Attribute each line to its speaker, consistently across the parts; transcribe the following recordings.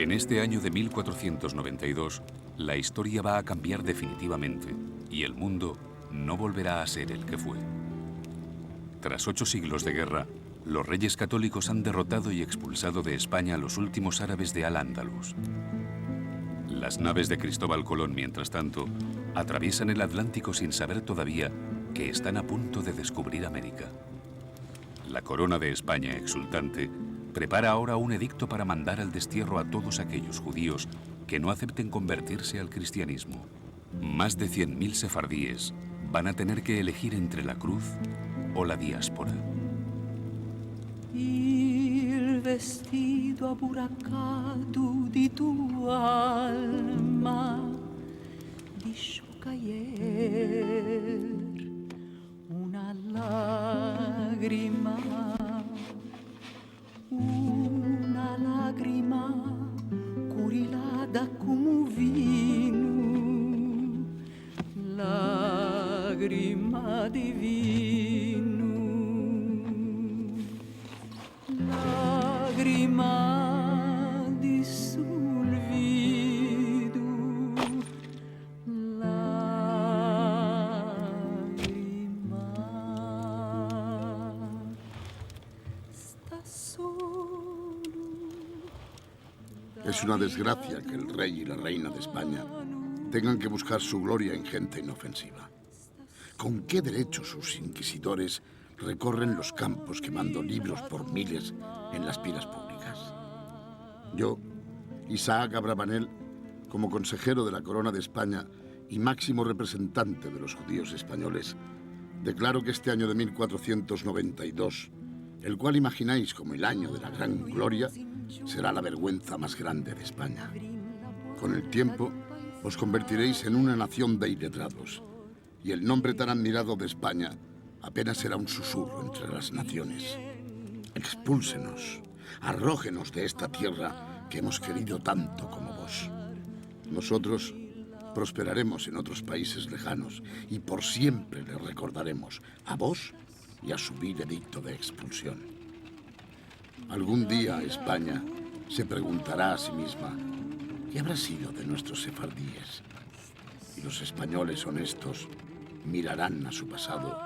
Speaker 1: En este año de 1492, la historia va a cambiar definitivamente y el mundo no volverá a ser el que fue. Tras 8 siglos de guerra, los reyes católicos han derrotado y expulsado de España a los últimos árabes de Al-Ándalus. Las naves de Cristóbal Colón, mientras tanto, atraviesan el Atlántico sin saber todavía que están a punto de descubrir América. La corona de España, exultante, prepara ahora un edicto para mandar al destierro a todos aquellos judíos que no acepten convertirse al cristianismo. Más de 100.000 sefardíes van a tener que elegir entre la cruz o la diáspora.
Speaker 2: Il vestito aburracato di tua alma disciò caer una lágrima curilada como vino, lágrima de vino. Lágrima di sul vido, lágrima, sta solo.
Speaker 3: Es una desgracia que el rey y la reina de España tengan que buscar su gloria en gente inofensiva. ¿Con qué derecho sus inquisidores recorren los campos quemando libros por miles en las pilas públicas? Yo, Isaac Abravanel, como consejero de la Corona de España y máximo representante de los judíos españoles, declaro que este año de 1492, el cual imagináis como el año de la gran gloria, será la vergüenza más grande de España. Con el tiempo, os convertiréis en una nación de iletrados, y el nombre tan admirado de España apenas será un susurro entre las naciones. Expúlsenos, arrójenos de esta tierra que hemos querido tanto como vos. Nosotros prosperaremos en otros países lejanos y por siempre le recordaremos a vos y a su vil edicto de expulsión. Algún día España se preguntará a sí misma ¿qué habrá sido de nuestros sefardíes? Y los españoles honestos mirarán a su pasado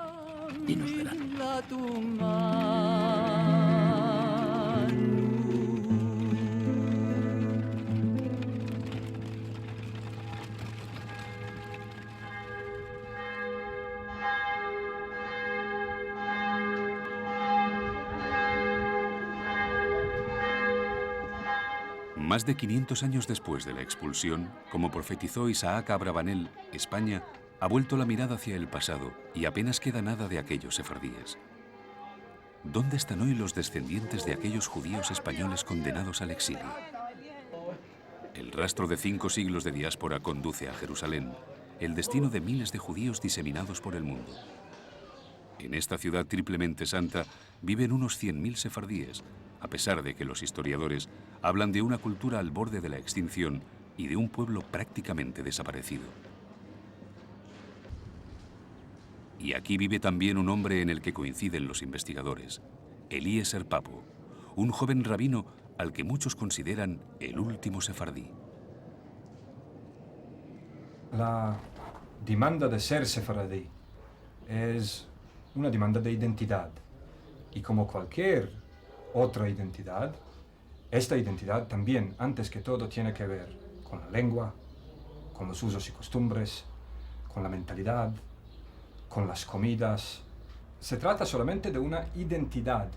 Speaker 3: y nos verán.
Speaker 1: Más de 500 años después de la expulsión, como profetizó Isaac Abravanel, España ha vuelto la mirada hacia el pasado y apenas queda nada de aquellos sefardíes. ¿Dónde están hoy los descendientes de aquellos judíos españoles condenados al exilio? El rastro de 5 siglos de diáspora conduce a Jerusalén, el destino de miles de judíos diseminados por el mundo. En esta ciudad triplemente santa viven unos 100.000 sefardíes, a pesar de que los historiadores hablan de una cultura al borde de la extinción y de un pueblo prácticamente desaparecido. Y aquí vive también un hombre en el que coinciden los investigadores, Eliezer Papo, un joven rabino al que muchos consideran el último sefardí.
Speaker 4: La demanda de ser sefardí es una demanda de identidad. Y como cualquier otra identidad, esta identidad también, antes que todo, tiene que ver con la lengua, con los usos y costumbres, con la mentalidad, con las comidas. Se trata solamente de una identidad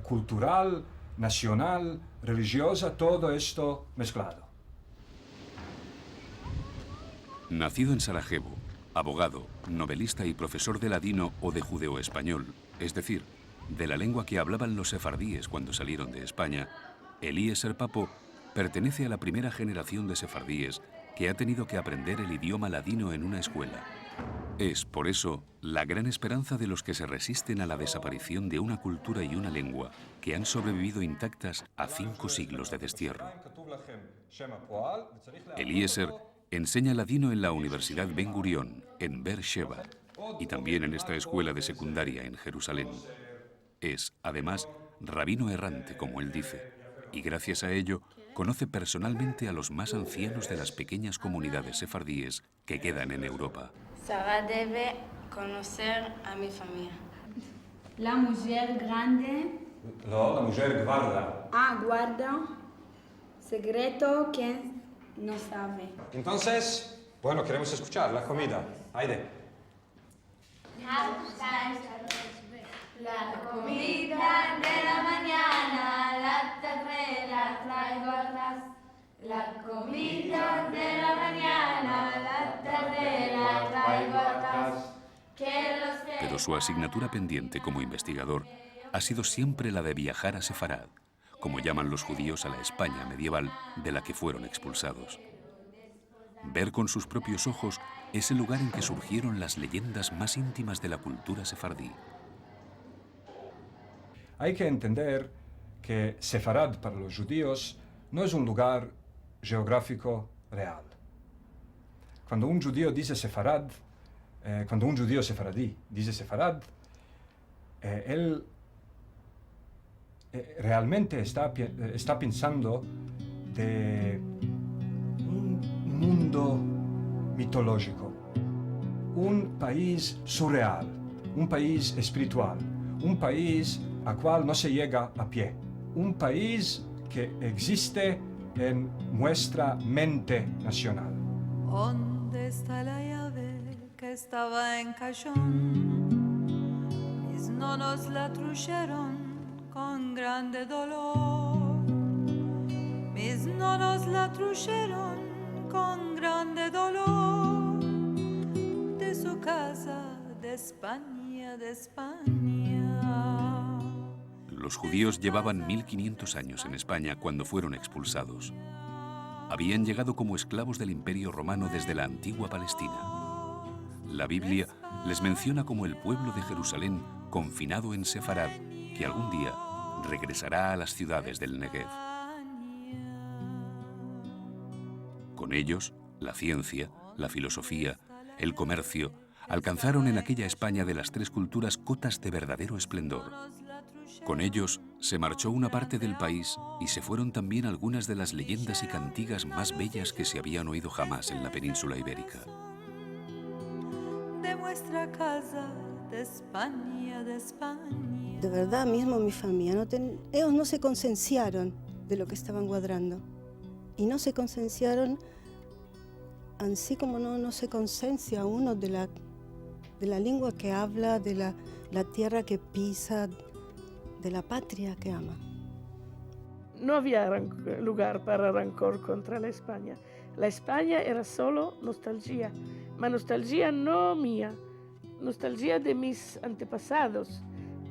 Speaker 4: cultural, nacional, religiosa, todo esto mezclado.
Speaker 1: Nacido en Sarajevo, abogado, novelista y profesor de ladino o de judeo-español, es decir, de la lengua que hablaban los sefardíes cuando salieron de España, Eliezer Papo pertenece a la primera generación de sefardíes que ha tenido que aprender el idioma ladino en una escuela. Es, por eso, la gran esperanza de los que se resisten a la desaparición de una cultura y una lengua que han sobrevivido intactas a 5 siglos de destierro. Eliezer enseña ladino en la Universidad Ben Gurión, en Beersheba, y también en esta escuela de secundaria en Jerusalén. Es, además, rabino errante, como él dice, y gracias a ello conoce personalmente a los más ancianos de las pequeñas comunidades sefardíes que quedan en Europa.
Speaker 5: Sara debe conocer a mi familia.
Speaker 6: La mujer grande.
Speaker 4: No, la mujer guarda.
Speaker 6: Ah, guarda. Secreto que no sabe.
Speaker 4: Entonces, bueno, queremos escuchar la comida. Aide.
Speaker 6: La comida de la mañana, la tarde la traigo atrás. La comida de la mañana, la tarde la traigo atrás.
Speaker 1: Pero su asignatura pendiente como investigador ha sido siempre la de viajar a Sefarad, como llaman los judíos a la España medieval de la que fueron expulsados. Ver con sus propios ojos es el lugar en que surgieron las leyendas más íntimas de la cultura sefardí.
Speaker 4: Hay que entender que Sefarad para los judíos no es un lugar geográfico real. Cuando un judío dice Sefarad, cuando un judío sefaradí dice Sefarad, él realmente está pensando de un mundo mitológico, un país surreal, un país espiritual, un país al cual no se llega a pie, un país que existe en nuestra mente nacional.
Speaker 2: ¿Dónde está la llave que estaba en cajón? Mis nonos la trujeron con grande dolor. Mis nonos la trujeron con grande dolor. De su casa, de España, de España.
Speaker 1: Los judíos llevaban 1500 años en España cuando fueron expulsados. Habían llegado como esclavos del Imperio Romano desde la antigua Palestina. La Biblia les menciona como el pueblo de Jerusalén confinado en Sefarad, que algún día regresará a las ciudades del Negev. Con ellos, la ciencia, la filosofía, el comercio, alcanzaron en aquella España de las tres culturas cotas de verdadero esplendor. Con ellos se marchó una parte del país y se fueron también algunas de las leyendas y cantigas más bellas que se habían oído jamás en la península ibérica.
Speaker 2: De nuestra casa, de España, de España.
Speaker 7: De verdad, mismo mi familia, ellos no se concienciaron de lo que estaban guardando. Y no se concienciaron, así como no se conciencia uno de la lengua que habla, de la tierra que pisa, de la patria que ama.
Speaker 8: No había lugar para rencor contra la España. La España era solo nostalgia, ma nostalgia no mía, nostalgia de mis antepasados,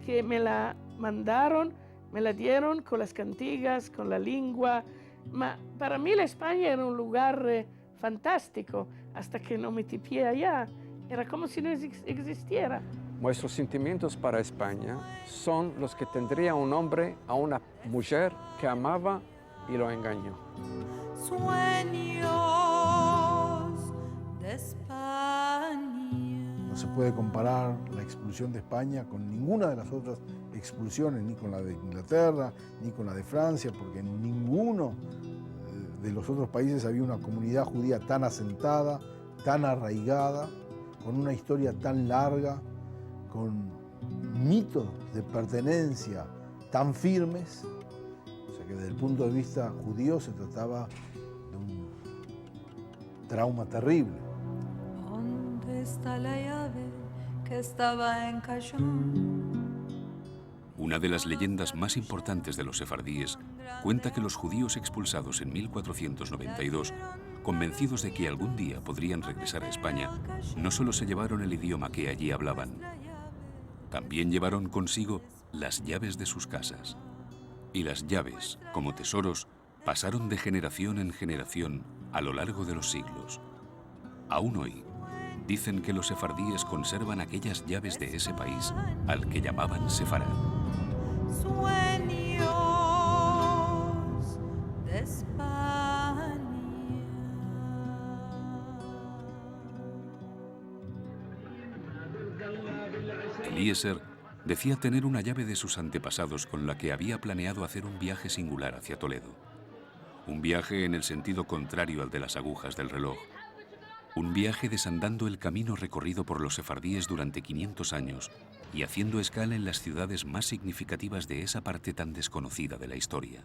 Speaker 8: que me la mandaron, me la dieron con las cantigas, con la lengua. Ma para mí la España era un lugar fantástico, hasta que no metí pie allá. Era como si no existiera.
Speaker 9: Nuestros sentimientos para España son los que tendría un hombre a una mujer que amaba y lo engañó.
Speaker 2: Sueños de España.
Speaker 10: No se puede comparar la expulsión de España con ninguna de las otras expulsiones, ni con la de Inglaterra, ni con la de Francia, porque en ninguno de los otros países había una comunidad judía tan asentada, tan arraigada, con una historia tan larga, con mitos de pertenencia tan firmes. O sea que desde el punto de vista judío se trataba de un trauma terrible.
Speaker 2: ¿Dónde está la llave que estaba en cajón?
Speaker 1: Una de las leyendas más importantes de los sefardíes cuenta que los judíos expulsados en 1492, convencidos de que algún día podrían regresar a España, no solo se llevaron el idioma que allí hablaban, también llevaron consigo las llaves de sus casas. Y las llaves, como tesoros, pasaron de generación en generación a lo largo de los siglos. Aún hoy, dicen que los sefardíes conservan aquellas llaves de ese país al que llamaban Sefarad.
Speaker 2: Sueños de España.
Speaker 1: Eliezer decía tener una llave de sus antepasados con la que había planeado hacer un viaje singular hacia Toledo. Un viaje en el sentido contrario al de las agujas del reloj. Un viaje desandando el camino recorrido por los sefardíes durante 500 años y haciendo escala en las ciudades más significativas de esa parte tan desconocida de la historia.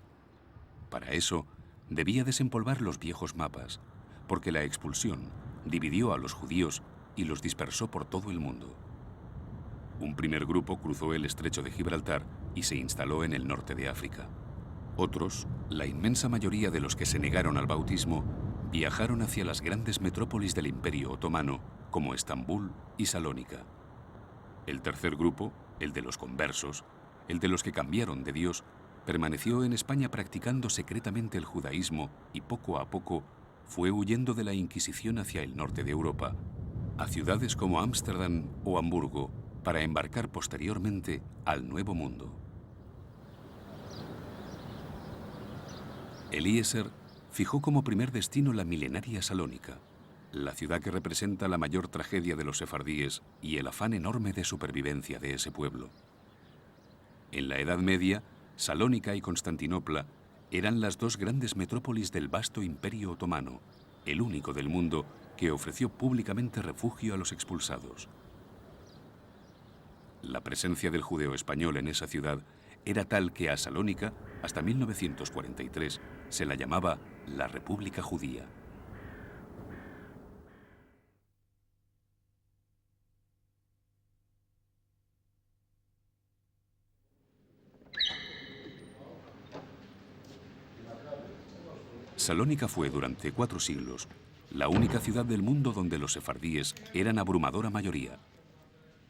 Speaker 1: Para eso, debía desempolvar los viejos mapas, porque la expulsión dividió a los judíos y los dispersó por todo el mundo. Un primer grupo cruzó el estrecho de Gibraltar y se instaló en el norte de África. Otros, la inmensa mayoría de los que se negaron al bautismo, viajaron hacia las grandes metrópolis del Imperio Otomano, como Estambul y Salónica. El tercer grupo, el de los conversos, el de los que cambiaron de Dios, permaneció en España practicando secretamente el judaísmo y poco a poco fue huyendo de la Inquisición hacia el norte de Europa, a ciudades como Ámsterdam o Hamburgo, para embarcar posteriormente al Nuevo Mundo. Eliezer fijó como primer destino la milenaria Salónica, la ciudad que representa la mayor tragedia de los sefardíes y el afán enorme de supervivencia de ese pueblo. En la Edad Media, Salónica y Constantinopla eran las dos grandes metrópolis del vasto Imperio Otomano, el único del mundo que ofreció públicamente refugio a los expulsados. La presencia del judeo español en esa ciudad era tal que a Salónica, hasta 1943, se la llamaba la República Judía. Salónica fue durante 4 siglos la única ciudad del mundo donde los sefardíes eran abrumadora mayoría.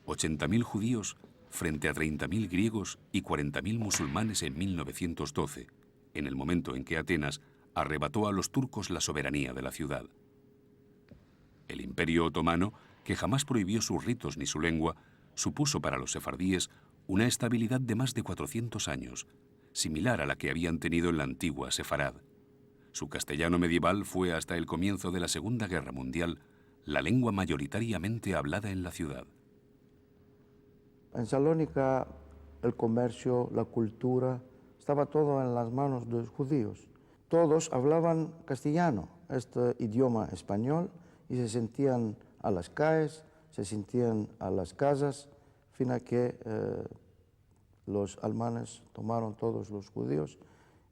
Speaker 1: 80.000 judíos frente a 30.000 griegos y 40.000 musulmanes en 1912, en el momento en que Atenas arrebató a los turcos la soberanía de la ciudad. El Imperio Otomano, que jamás prohibió sus ritos ni su lengua, supuso para los sefardíes una estabilidad de más de 400 años, similar a la que habían tenido en la antigua Sefarad. Su castellano medieval fue hasta el comienzo de la Segunda Guerra Mundial la lengua mayoritariamente hablada en la ciudad.
Speaker 11: En Salónica el comercio, la cultura, estaba todo en las manos de los judíos. Todos hablaban castellano, este idioma español, y se sentían a las calles, se sentían a las casas, fin a que los alemanes tomaron todos los judíos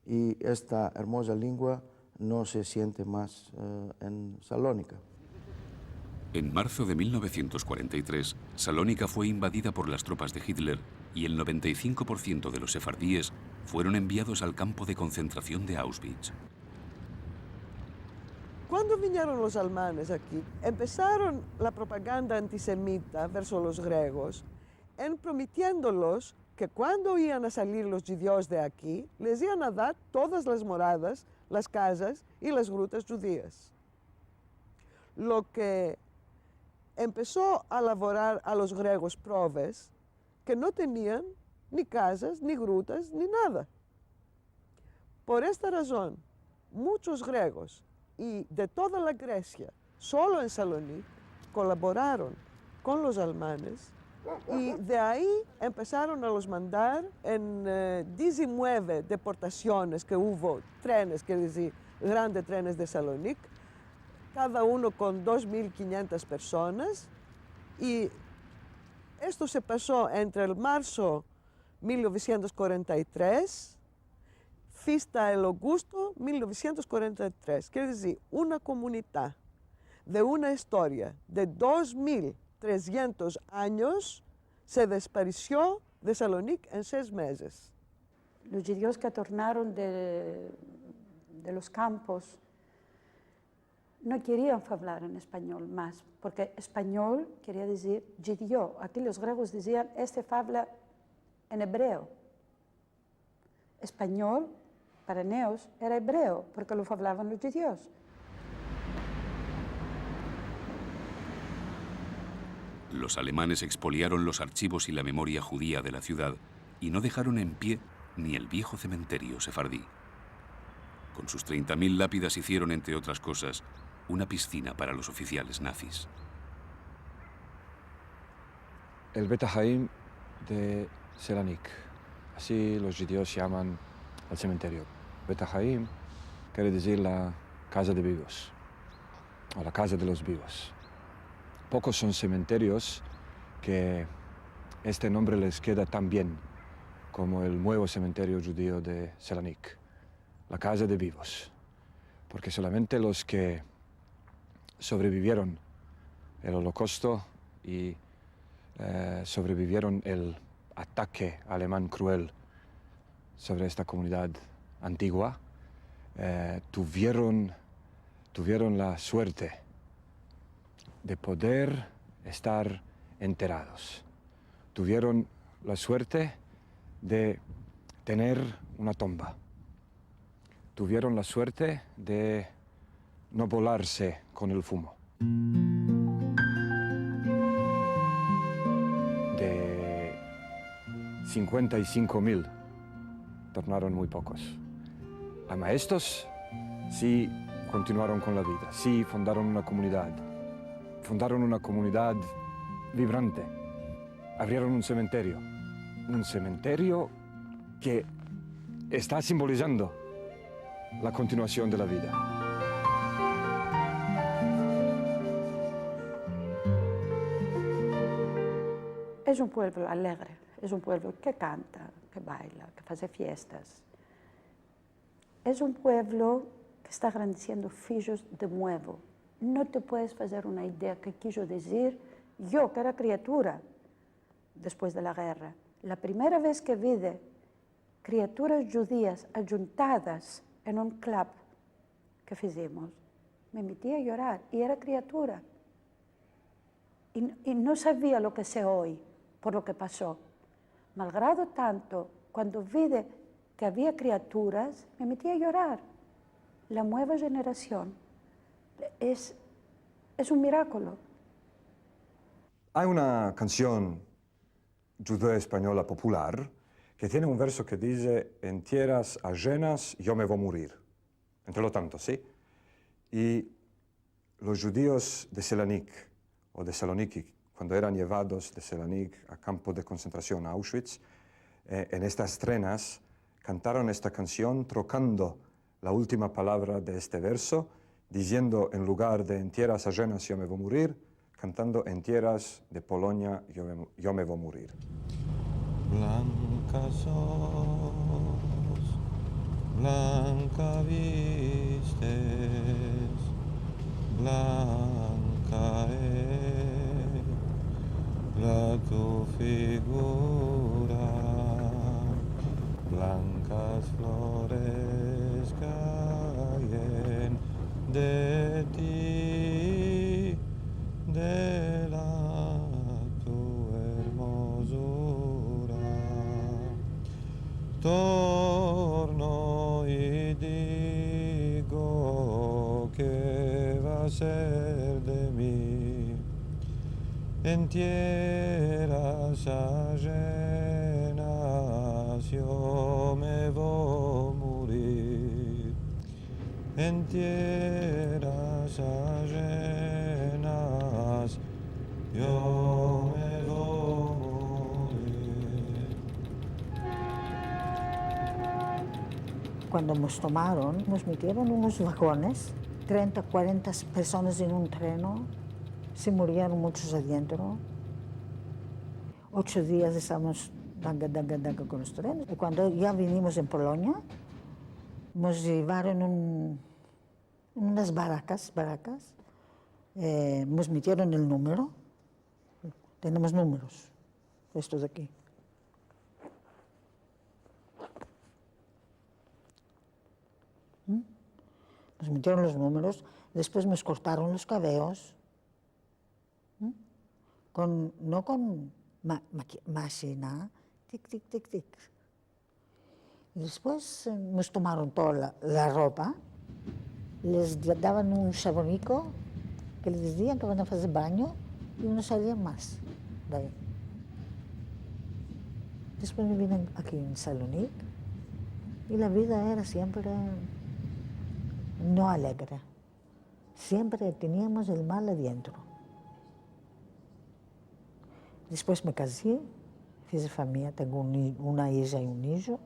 Speaker 11: y esta hermosa lengua no se siente más en Salónica.
Speaker 1: En marzo de 1943, Salónica fue invadida por las tropas de Hitler y el 95% de los sefardíes fueron enviados al campo de concentración de Auschwitz.
Speaker 8: Cuando vinieron los alemanes aquí, empezaron la propaganda antisemita versus los griegos, prometiéndolos que cuando iban a salir los judíos de aquí, les iban a dar todas las moradas, las casas y las grutas judías. Lo que empezó a elaborar a los griegos pruebas que no tenían ni casas, ni grutas, ni nada. Por esta razón, muchos griegos y de toda la Grecia, solo en Salónica, colaboraron con los alemanes y de ahí empezaron a los mandar en 19 deportaciones que hubo, trenes, quiere decir, grandes trenes de Salónica, cada uno con 2.500 personas, y esto se pasó entre el marzo 1943 hasta el agosto 1943, quiere decir, una comunidad de una historia de 2.300 años se desapareció de Salónica en 6 meses.
Speaker 12: Los judíos que tornaron de los campos no querían hablar en español más, porque español quería decir judío. Aquí los griegos decían, este habla en hebreo. Español, para ellos, era hebreo, porque lo hablaban los judíos.
Speaker 1: Los alemanes expoliaron los archivos y la memoria judía de la ciudad y no dejaron en pie ni el viejo cementerio sefardí. Con sus 30.000 lápidas hicieron, entre otras cosas, una piscina para los oficiales nazis.
Speaker 9: El Bet Haim de Selanik, así los judíos llaman al cementerio. Bet Haim quiere decir la casa de vivos, o la casa de los vivos. Pocos son cementerios que este nombre les queda tan bien como el nuevo cementerio judío de Selanik, la casa de vivos, porque solamente los que sobrevivieron el Holocausto y sobrevivieron el ataque alemán cruel sobre esta comunidad antigua, tuvieron la suerte de poder estar enterrados. Tuvieron la suerte de tener una tumba. Tuvieron la suerte de no volarse con el fumo. De 55.000 tornaron muy pocos. Ama estos sí continuaron con la vida, sí fundaron una comunidad vibrante. Abrieron un cementerio que está simbolizando la continuación de la vida.
Speaker 12: Es un pueblo alegre, es un pueblo que canta, que baila, que hace fiestas. Es un pueblo que está agradeciendo filhos de nuevo. No te puedes hacer una idea que quiso decir yo, que era criatura después de la guerra. La primera vez que vi criaturas judías ajuntadas en un club que hicimos, me metí a llorar y era criatura. Y no sabía lo que sé hoy por lo que pasó. Malgrado tanto, cuando vi que había criaturas, me metí a llorar. La nueva generación es un milagro.
Speaker 4: Hay una canción judía española popular que tiene un verso que dice: en tierras ajenas yo me voy a morir. Entre lo tanto, ¿sí? Y los judíos de Selanik o de Saloniki, cuando eran llevados de Selanik a campo de concentración a Auschwitz, en estas trenas cantaron esta canción trocando la última palabra de este verso, diciendo en lugar de en tierras ajenas yo me voy a morir, cantando en tierras de Polonia yo me voy a morir.
Speaker 13: Blanca sos, blanca vistes, blanca es la tu figura, blancas flores caen de ti, de la tu hermosura. Torno y digo que va a ser de mí en tierras ajenas yo me voy a morir, en tierras ajenas yo me voy a morir.
Speaker 14: Cuando nos tomaron, nos metieron en unos vagones, 30, 40 personas en un tren, se murieron muchos adentro. 8 días estábamos danga con los trenes. Y cuando ya vinimos en Polonia, nos llevaron en unas barracas, nos metieron el número. Tenemos números, estos de aquí. Nos metieron los números, después nos cortaron los cabellos, no con máquina, tic, tic, tic, tic. Y después nos tomaron toda la ropa, les daban un chabonico que les decían que van a hacer baño y no salían más de ahí. Después me vine aquí en Salonic y la vida era siempre no alegre. Siempre teníamos el mal adentro. Después me casé, fiz familia, tengo una hija y un hijo.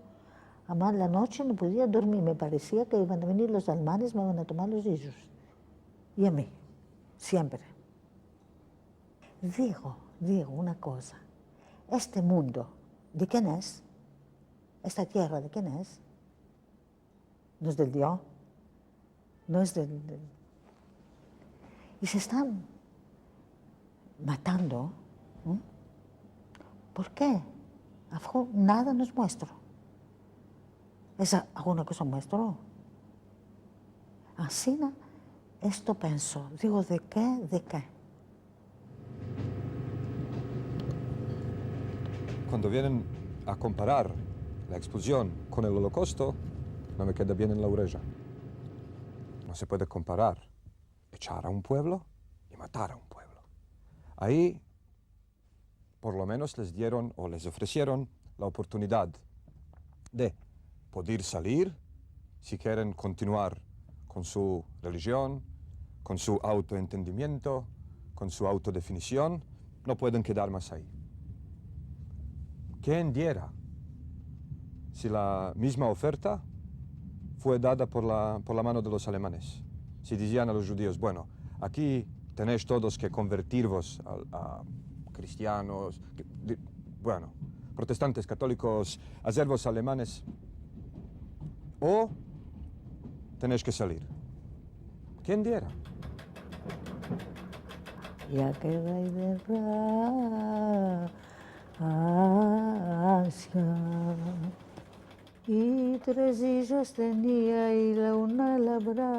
Speaker 14: Además, la noche no podía dormir, me parecía que iban a venir los alemanes, me van a tomar los hijos. Y a mí, siempre. Digo una cosa, este mundo, ¿de quién es? Esta tierra, ¿de quién es? No es del Dios, no es del... Y se están matando. ¿Por qué? Nada nos muestra. ¿Es alguna cosa muestro? Así, esto pienso. Digo, ¿de qué? ¿De qué?
Speaker 9: Cuando vienen a comparar la expulsión con el Holocausto, no me queda bien en la oreja. No se puede comparar echar a un pueblo y matar a un pueblo. Ahí, por lo menos les dieron o les ofrecieron la oportunidad de poder salir si quieren continuar con su religión, con su autoentendimiento, con su autodefinición, no pueden quedar más ahí. ¿Quién diera si la misma oferta fue dada por la mano de los alemanes? Si decían a los judíos, bueno, aquí tenéis todos que convertiros a cristianos, bueno, protestantes, católicos, haceros alemanes, o tenéis que salir. ¿Quién diera?
Speaker 14: Ya que voy de Francia y 3 hijos tenía y la una labraba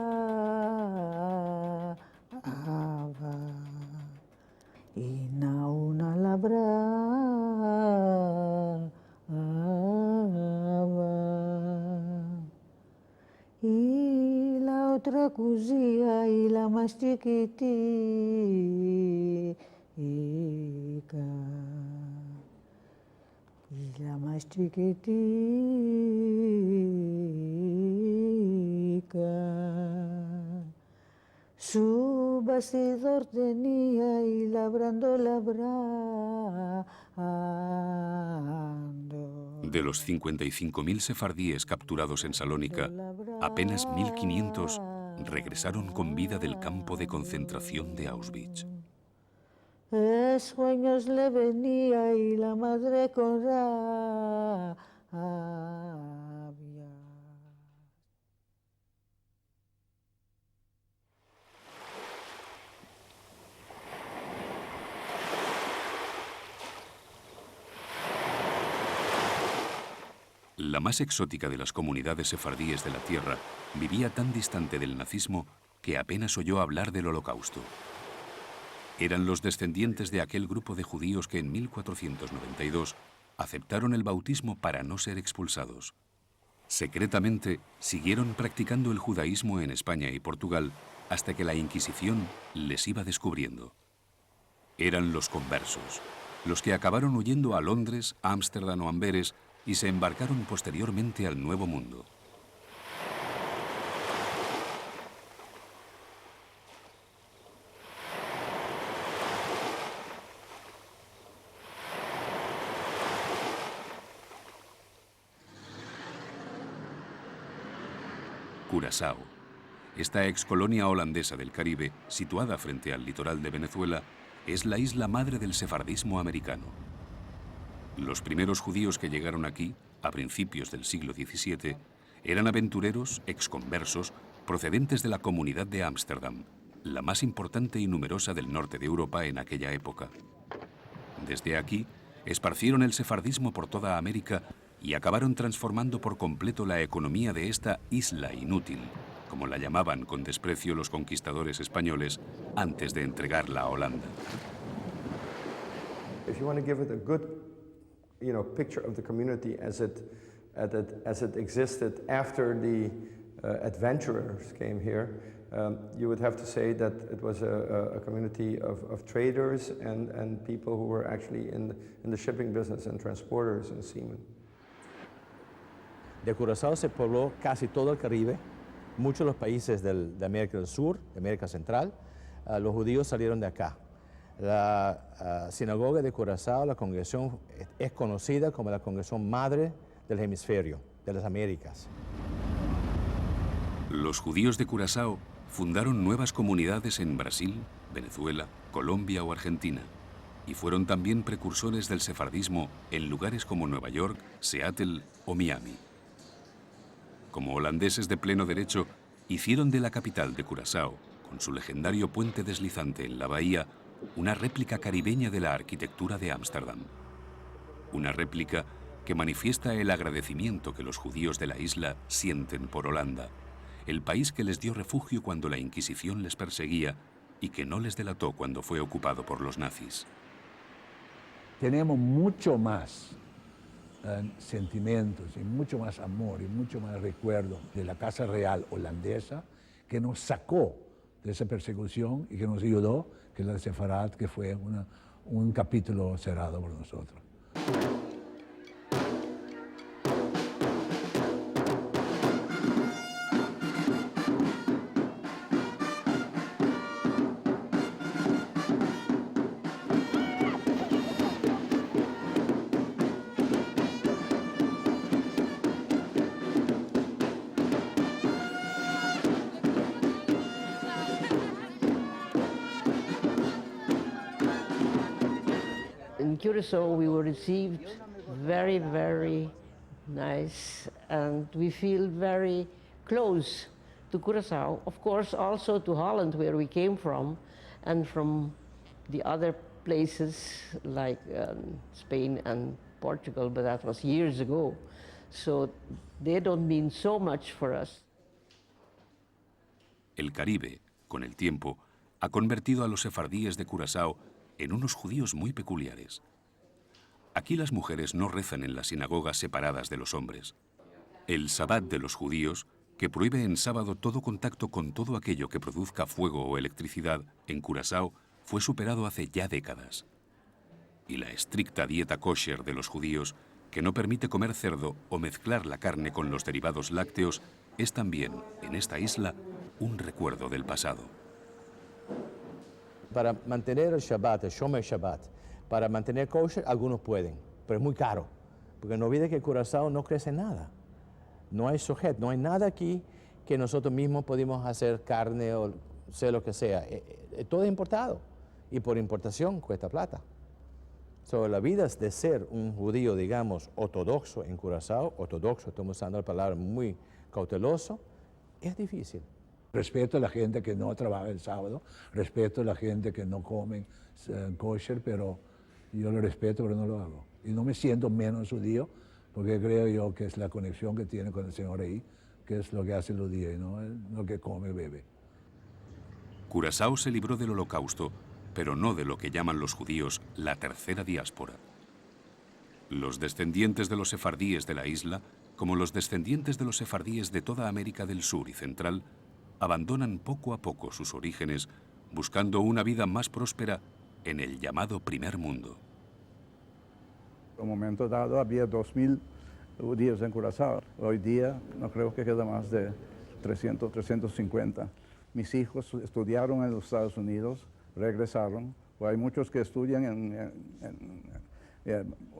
Speaker 14: y la una labraba y la otra cosía y la más chiquitica y la más chiquitica su bastidor tenía y labrando.
Speaker 1: De los 55.000 sefardíes capturados en Salónica, apenas 1.500 regresaron con vida del campo de concentración de Auschwitz.
Speaker 14: Sueños le venía y la madre con rabia.
Speaker 1: La más exótica de las comunidades sefardíes de la tierra vivía tan distante del nazismo que apenas oyó hablar del Holocausto. Eran los descendientes de aquel grupo de judíos que en 1492 aceptaron el bautismo para no ser expulsados. Secretamente siguieron practicando el judaísmo en España y Portugal hasta que la Inquisición les iba descubriendo. Eran los conversos, los que acabaron huyendo a Londres, Ámsterdam o Amberes y se embarcaron posteriormente al Nuevo Mundo. Curazao. Esta excolonia holandesa del Caribe, situada frente al litoral de Venezuela, es la isla madre del sefardismo americano. Los primeros judíos que llegaron aquí, a principios del siglo XVII, eran aventureros exconversos procedentes de la comunidad de Ámsterdam, la más importante y numerosa del norte de Europa en aquella época. Desde aquí, esparcieron el sefardismo por toda América y acabaron transformando por completo la economía de esta isla inútil, como la llamaban con desprecio los conquistadores españoles antes de entregarla a Holanda.
Speaker 15: If you want to give it a good, picture of the community as it existed after the adventurers came here, you would have to say that it was a community of traders and people who were actually in the shipping business and transporters and seamen.
Speaker 16: De Curazao se pobló casi todo el Caribe, muchos de los países de América del Sur, de América Central. Los judíos salieron de acá. La sinagoga de Curazao, la congregación, es conocida como la congregación madre del hemisferio. de las Américas.
Speaker 1: Los judíos de Curazao fundaron nuevas comunidades en Brasil, Venezuela, Colombia o Argentina, y fueron también precursores del sefardismo en lugares como Nueva York, Seattle o Miami. Como holandeses de pleno derecho, hicieron de la capital de Curazao, con su legendario puente deslizante en la bahía, una réplica caribeña de la arquitectura de Ámsterdam. Una réplica que manifiesta el agradecimiento que los judíos de la isla sienten por Holanda, el país que les dio refugio cuando la Inquisición les perseguía y que no les delató cuando fue ocupado por los nazis.
Speaker 17: Tenemos mucho más sentimientos y mucho más amor y mucho más recuerdo de la Casa Real holandesa que nos sacó de esa persecución y que nos ayudó, que la de Sefarad, que fue un capítulo cerrado por nosotros.
Speaker 18: In Curacao, we were received very, very nice, and we feel very close to Curacao. Of course, also to Holland, where we came from, and from the other places like Spain and Portugal, but that was years ago. So they don't mean so much for us.
Speaker 1: El Caribe, con el tiempo, ha convertido a los sefardíes de Curazao en unos judíos muy peculiares. Aquí las mujeres no rezan en las sinagogas separadas de los hombres. El Sabbat de los judíos, que prohíbe en sábado todo contacto con todo aquello que produzca fuego o electricidad, en Curazao fue superado hace ya décadas. Y la estricta dieta kosher de los judíos, que no permite comer cerdo o mezclar la carne con los derivados lácteos, es también, en esta isla, un recuerdo del pasado.
Speaker 16: Para mantener el Shabbat, el Shomer Shabbat, para mantener kosher, algunos pueden, pero es muy caro. Porque no olvide que en Curazao no crece nada. No hay sujet, no hay nada aquí que nosotros mismos podemos hacer carne o sea lo que sea. Todo es importado. Y por importación cuesta plata. So, la vida de ser un judío, digamos, ortodoxo en Curazao, ortodoxo, estamos usando la palabra muy cauteloso, es difícil.
Speaker 17: Respeto a la gente que no trabaja el sábado, respeto a la gente que no come kosher, pero yo lo respeto, pero no lo hago. Y no me siento menos judío, porque creo yo que es la conexión que tiene con el Señor ahí, que es lo que hace el judío, y no lo que come y bebe.
Speaker 1: Curazao se libró del Holocausto, pero no de lo que llaman los judíos la tercera diáspora. Los descendientes de los sefardíes de la isla, como los descendientes de los sefardíes de toda América del Sur y Central, abandonan poco a poco sus orígenes, buscando una vida más próspera en el llamado Primer Mundo.
Speaker 19: En un momento dado había 2.000 judíos en Curazao. Hoy día no creo que queda más de 300, 350. Mis hijos estudiaron en los Estados Unidos, regresaron. Hay muchos que estudian en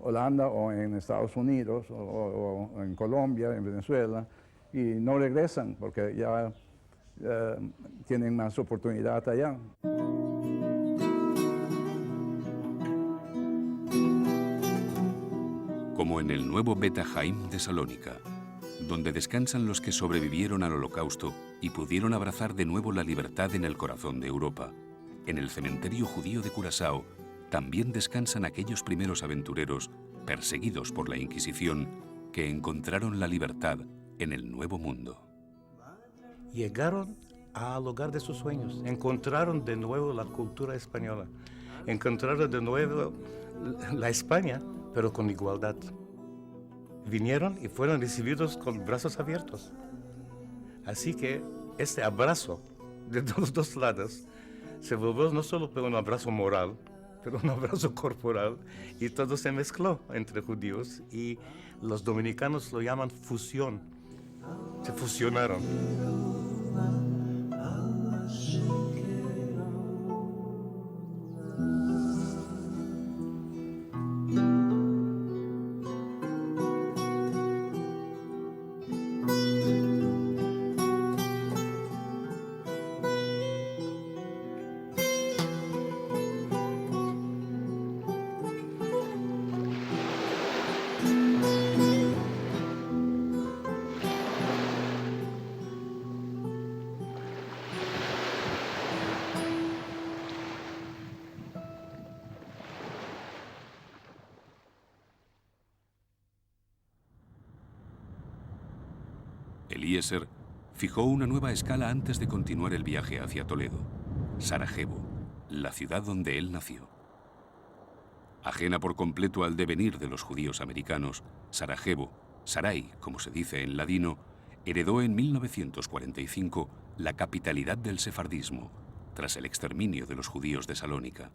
Speaker 19: Holanda o en Estados Unidos o en Colombia, en Venezuela, y no regresan porque ya tienen más oportunidad allá.
Speaker 1: Como en el nuevo Beta Haim de Salónica, donde descansan los que sobrevivieron al Holocausto y pudieron abrazar de nuevo la libertad en el corazón de Europa, en el cementerio judío de Curazao también descansan aquellos primeros aventureros perseguidos por la Inquisición que encontraron la libertad en el Nuevo Mundo.
Speaker 20: Llegaron al hogar de sus sueños, encontraron de nuevo la cultura española, encontraron de nuevo la España, pero con igualdad. Vinieron y fueron recibidos con brazos abiertos. Así que este abrazo de los dos lados se volvió no solo un abrazo moral, pero un abrazo corporal, y todo se mezcló entre judíos, y los dominicanos lo llaman fusión. Se fusionaron.
Speaker 1: Eliezer fijó una nueva escala antes de continuar el viaje hacia Toledo, Sarajevo, la ciudad donde él nació. Ajena por completo al devenir de los judíos americanos, Sarajevo, Sarai, como se dice en ladino, heredó en 1945 la capitalidad del sefardismo, tras el exterminio de los judíos de Salónica.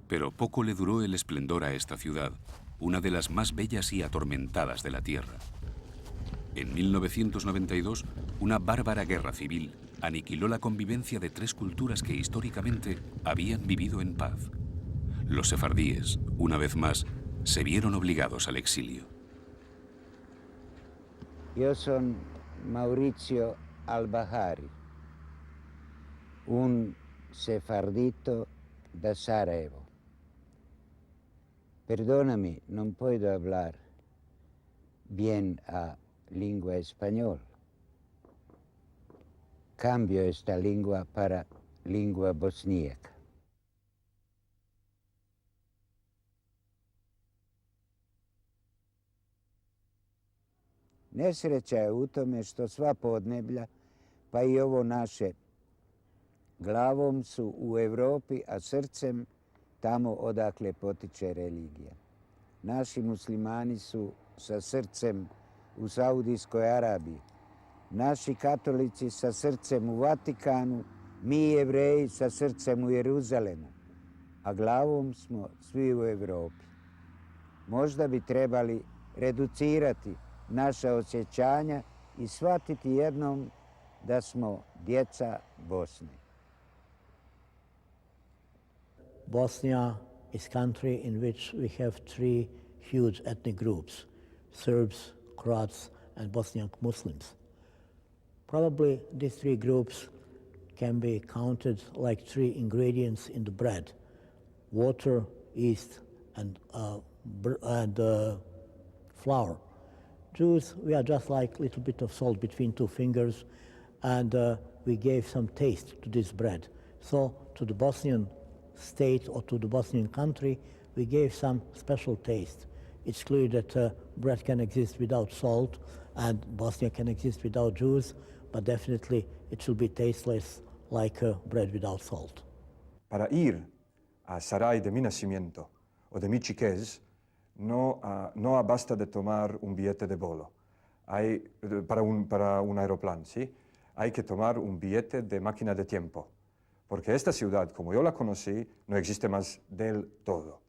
Speaker 1: Pero poco le duró el esplendor a esta ciudad, una de las más bellas y atormentadas de la tierra. En 1992, una bárbara guerra civil aniquiló la convivencia de tres culturas que históricamente habían vivido en paz. Los sefardíes, una vez más, se vieron obligados al exilio.
Speaker 21: Yo soy Maurizio Albahari, un sefardito de Sarajevo. Perdóname, no puedo hablar bien a lengua español. Cambio esta lengua para lengua bosníaca. Nesreća je u tome što sva podneblja, pa i ovo naše, glavom su u Europi, a srcem tamo odakle potiče religija. Naši muslimani su sa srcem u Saudijskoj Arabiji, naši katolici sa srcem u Vatikanu, mi Jevreji sa srcem u Jeruzalemu, a glavom smo svi u Europi. Možda bi trebali reducirati naša osjećanja i shvatiti jednom da smo djeca Bosne.
Speaker 22: Bosnia is a country in which we have three huge ethnic groups, Serbs, Croats, and Bosniak Muslims. Probably these three groups can be counted like three ingredients in the bread: water, yeast, and flour. Jews, we are just like a little bit of salt between two fingers, and we gave some taste to this bread. So to the Bosnian state or to the Bosnian country, we gave some special taste. It's clear that bread can exist without salt, and Bosnia can exist without Jews, but definitely it should be tasteless like bread without salt.
Speaker 9: Para ir a Sarai de mi nacimiento o de mi chiquez, no basta de tomar un billete de vuelo para un aeroplano, ¿sí? Hay que tomar un billete de máquina de tiempo, porque esta ciudad, como yo la conocí, no existe más del todo.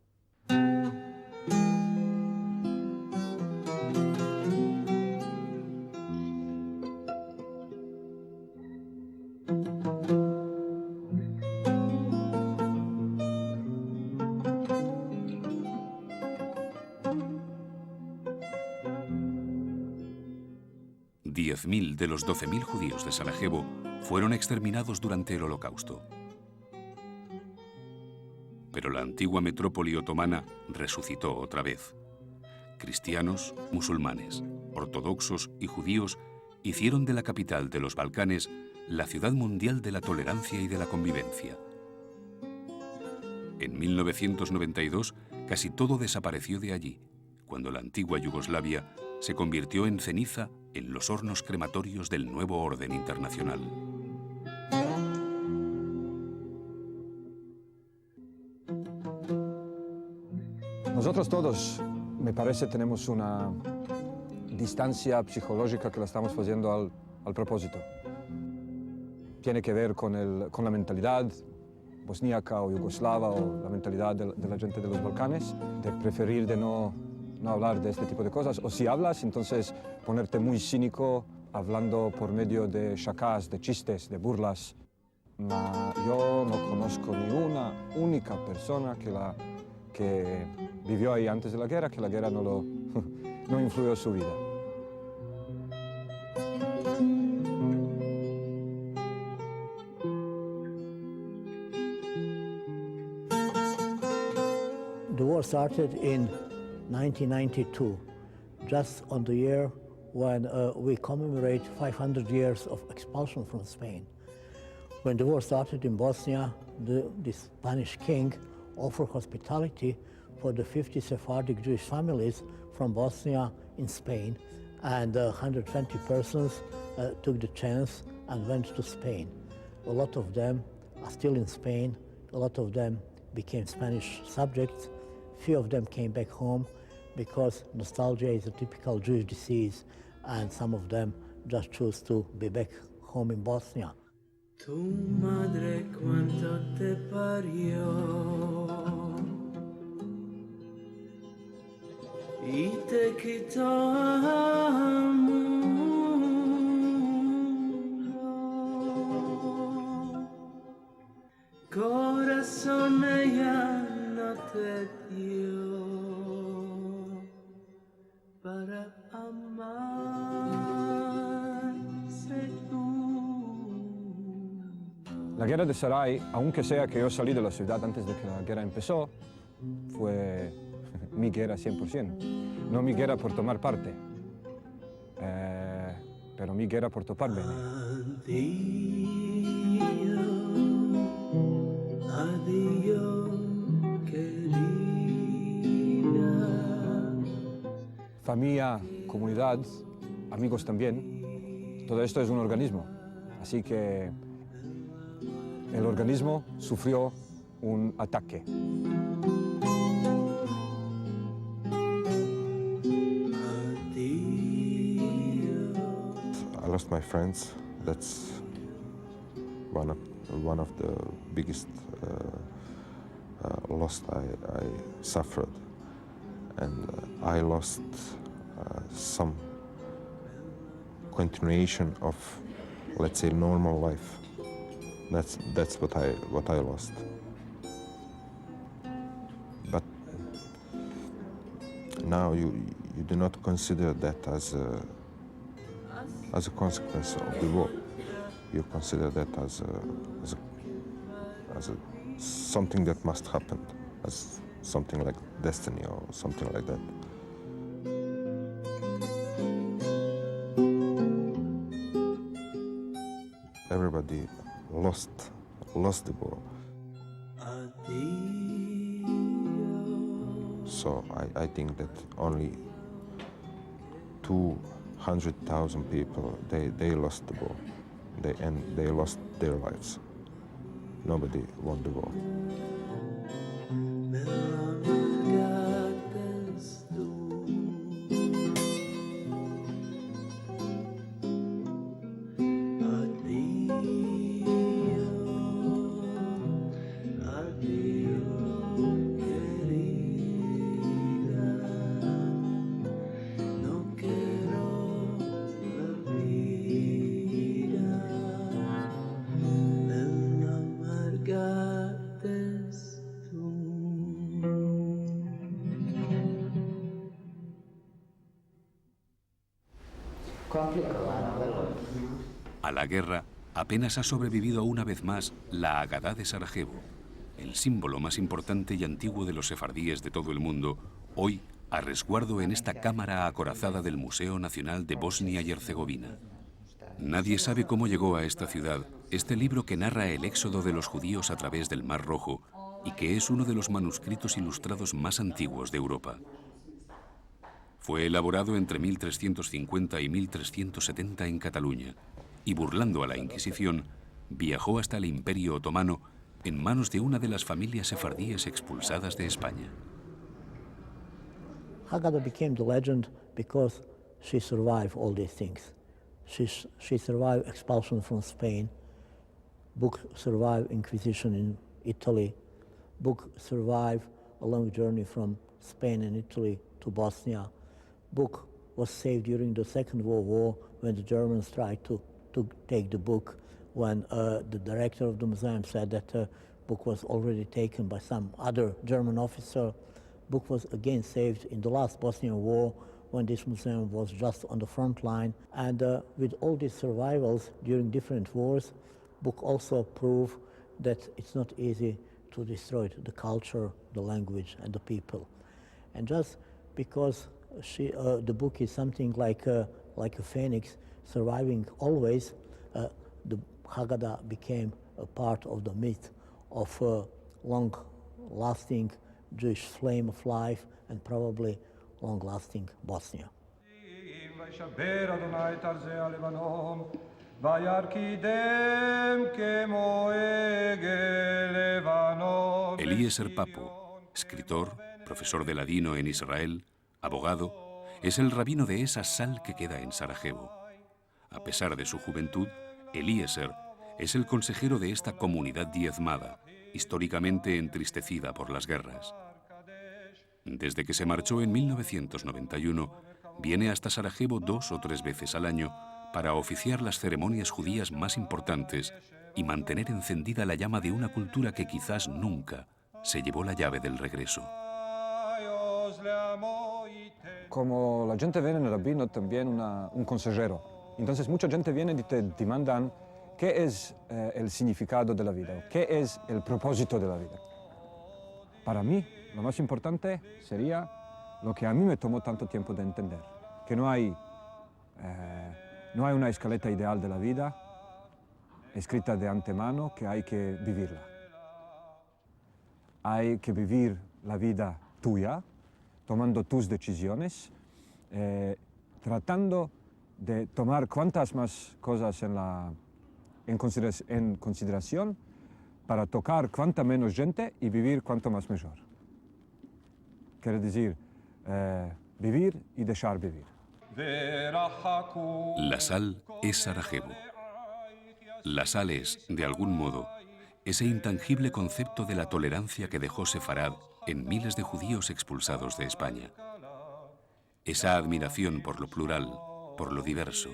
Speaker 1: De los 12.000 judíos de Sarajevo fueron exterminados durante el Holocausto. Pero la antigua metrópoli otomana resucitó otra vez. Cristianos, musulmanes, ortodoxos y judíos hicieron de la capital de los Balcanes la ciudad mundial de la tolerancia y de la convivencia. En 1992 casi todo desapareció de allí, cuando la antigua Yugoslavia se convirtió en ceniza en los hornos crematorios del nuevo orden internacional.
Speaker 9: Nosotros todos, me parece, tenemos una distancia psicológica que la estamos haciendo al propósito. Tiene que ver con la mentalidad bosníaca o yugoslava o la mentalidad de la gente de los Balcanes, de preferir de no hablar de este tipo de cosas, o si hablas, entonces ponerte muy cínico, hablando por medio de chacás, de chistes, de burlas. Yo no conozco ni una única persona que vivió ahí antes de la guerra, que la guerra no influyó en su vida.
Speaker 22: The war started in 1992, just on the year when we commemorate 500 years of expulsion from Spain. When the war started in Bosnia, the Spanish king offered hospitality for the 50 Sephardic Jewish families from Bosnia in Spain, and 120 persons took the chance and went to Spain. A lot of them are still in Spain. A lot of them became Spanish subjects. Few of them came back home because nostalgia is a typical Jewish disease, and some of them just choose to be back home in Bosnia.
Speaker 3: Tu madre cuánto te parió y te quitó al mundo. Corazón ella no te dio para amarse tú.
Speaker 9: La guerra de Sarai, aunque sea que yo salí de la ciudad antes de que la guerra empezó, fue mi guerra 100%. No mi guerra por tomar parte, pero mi guerra por topar bene.
Speaker 3: Adiós, querida.
Speaker 9: Familia, comunidad, amigos también, todo esto es un organismo. Así que el organismo sufrió un ataque.
Speaker 13: I lost my friends. That's one of the biggest loss I suffered, and I lost some continuation of, let's say, normal life. That's what I lost. But now you do not consider that as a consequence of the war. You consider that as something that must happen, as something like destiny or something like that. Everybody lost the war. So I think that only 200,000 people, they lost the war. They lost their lives. Nobody won the war.
Speaker 1: A la guerra apenas ha sobrevivido una vez más la Agadá de Sarajevo, el símbolo más importante y antiguo de los sefardíes de todo el mundo, hoy a resguardo en esta cámara acorazada del Museo Nacional de Bosnia y Herzegovina. Nadie sabe cómo llegó a esta ciudad este libro que narra el éxodo de los judíos a través del Mar Rojo y que es uno de los manuscritos ilustrados más antiguos de Europa. Fue elaborado entre 1350 y 1370 en Cataluña y, burlando a la Inquisición, viajó hasta el Imperio Otomano en manos de una de las familias sefardíes expulsadas de España.
Speaker 22: Haggadah became the legend because she survived all these things. She survived expulsion from Spain. Book survived Inquisition in Italy. Book survived a long journey from Spain and Italy to Bosnia. Book was saved during the Second World War when the Germans tried to take the book, when the director of the museum said that the book was already taken by some other German officer. Book was again saved in the last Bosnian War when this museum was just on the front line. And with all these survivals during different wars, book also proved that it's not easy to destroy the culture, the language, and the people. And just because the book is something like a phoenix, surviving always, the Haggadah became a part of the myth of a long-lasting Jewish flame of life and probably long-lasting Bosnia.
Speaker 1: Eliezer Papo, escritor, profesor de ladino en Israel, abogado, es el rabino de esa sal que queda en Sarajevo. A pesar de su juventud, Eliezer es el consejero de esta comunidad diezmada, históricamente entristecida por las guerras. Desde que se marchó en 1991, viene hasta Sarajevo 2 o 3 veces al año para oficiar las ceremonias judías más importantes y mantener encendida la llama de una cultura que quizás nunca se llevó la llave del regreso.
Speaker 9: Como la gente ve en el rabino también un consejero, entonces mucha gente viene y te demandan qué es el significado de la vida, qué es el propósito de la vida. Para mí, lo más importante sería lo que a mí me tomó tanto tiempo de entender, que no hay una escaleta ideal de la vida escrita de antemano, que hay que vivirla. Hay que vivir la vida tuya, tomando tus decisiones, tratando de tomar cuantas más cosas en consideración para tocar cuanta menos gente y vivir cuanto más mejor. Quiere decir, vivir y dejar vivir.
Speaker 1: La sal es Sarajevo. La sal es, de algún modo, ese intangible concepto de la tolerancia que dejó Sefarad en miles de judíos expulsados de España. Esa admiración por lo plural, por lo diverso,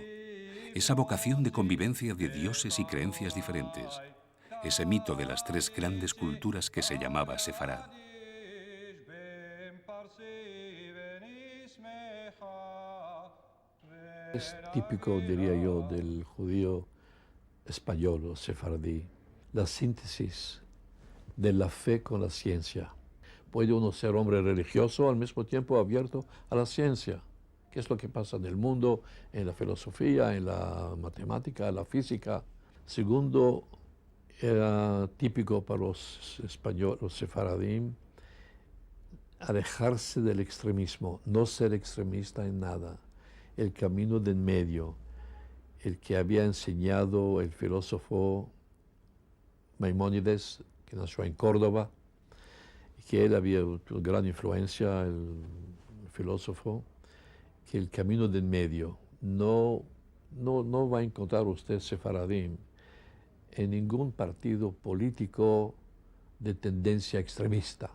Speaker 1: esa vocación de convivencia de dioses y creencias diferentes, ese mito de las 3 grandes culturas que se llamaba Sefarad.
Speaker 5: Es típico, diría yo, del judío español o sefardí, la síntesis de la fe con la ciencia. Puede uno ser hombre religioso al mismo tiempo abierto a la ciencia, que es lo que pasa en el mundo, en la filosofía, en la matemática, en la física. Segundo, era típico para los españoles, los sefaradim, alejarse del extremismo, no ser extremista en nada. El camino del medio, el que había enseñado el filósofo Maimónides, que nació en Córdoba, y que él había una gran influencia, el filósofo, que el camino del medio no va a encontrar usted sefaradim en ningún partido político de tendencia extremista.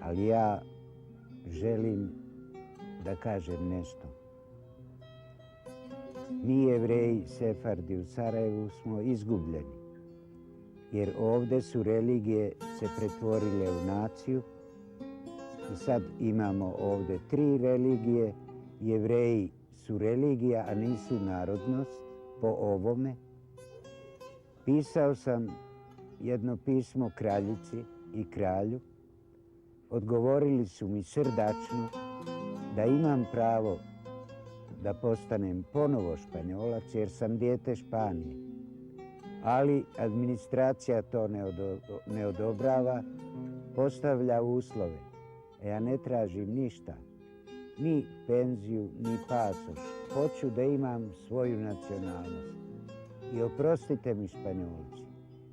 Speaker 21: Ali ja želim da kažem nešto. Mi Jevreji, Sefardi u Sarajevu smo izgubljeni, jer ovdje su religije se pretvorile u naciju i sad imamo ovdje 3 religije. Jevreji su religija, a nisu narodnost po ovome. Pisao sam jedno pismo kraljici i kralju. Odgovorili su mi srdačno da imam pravo da postanem ponovo Španjolac jer sam dijete Španije. Ali administracija to ne odobrava, postavlja uslove. Ja ne tražim ništa, ni penziju, ni pasoš. Hoću da imam svoju nacionalnost. I oprostite mi Španjolci,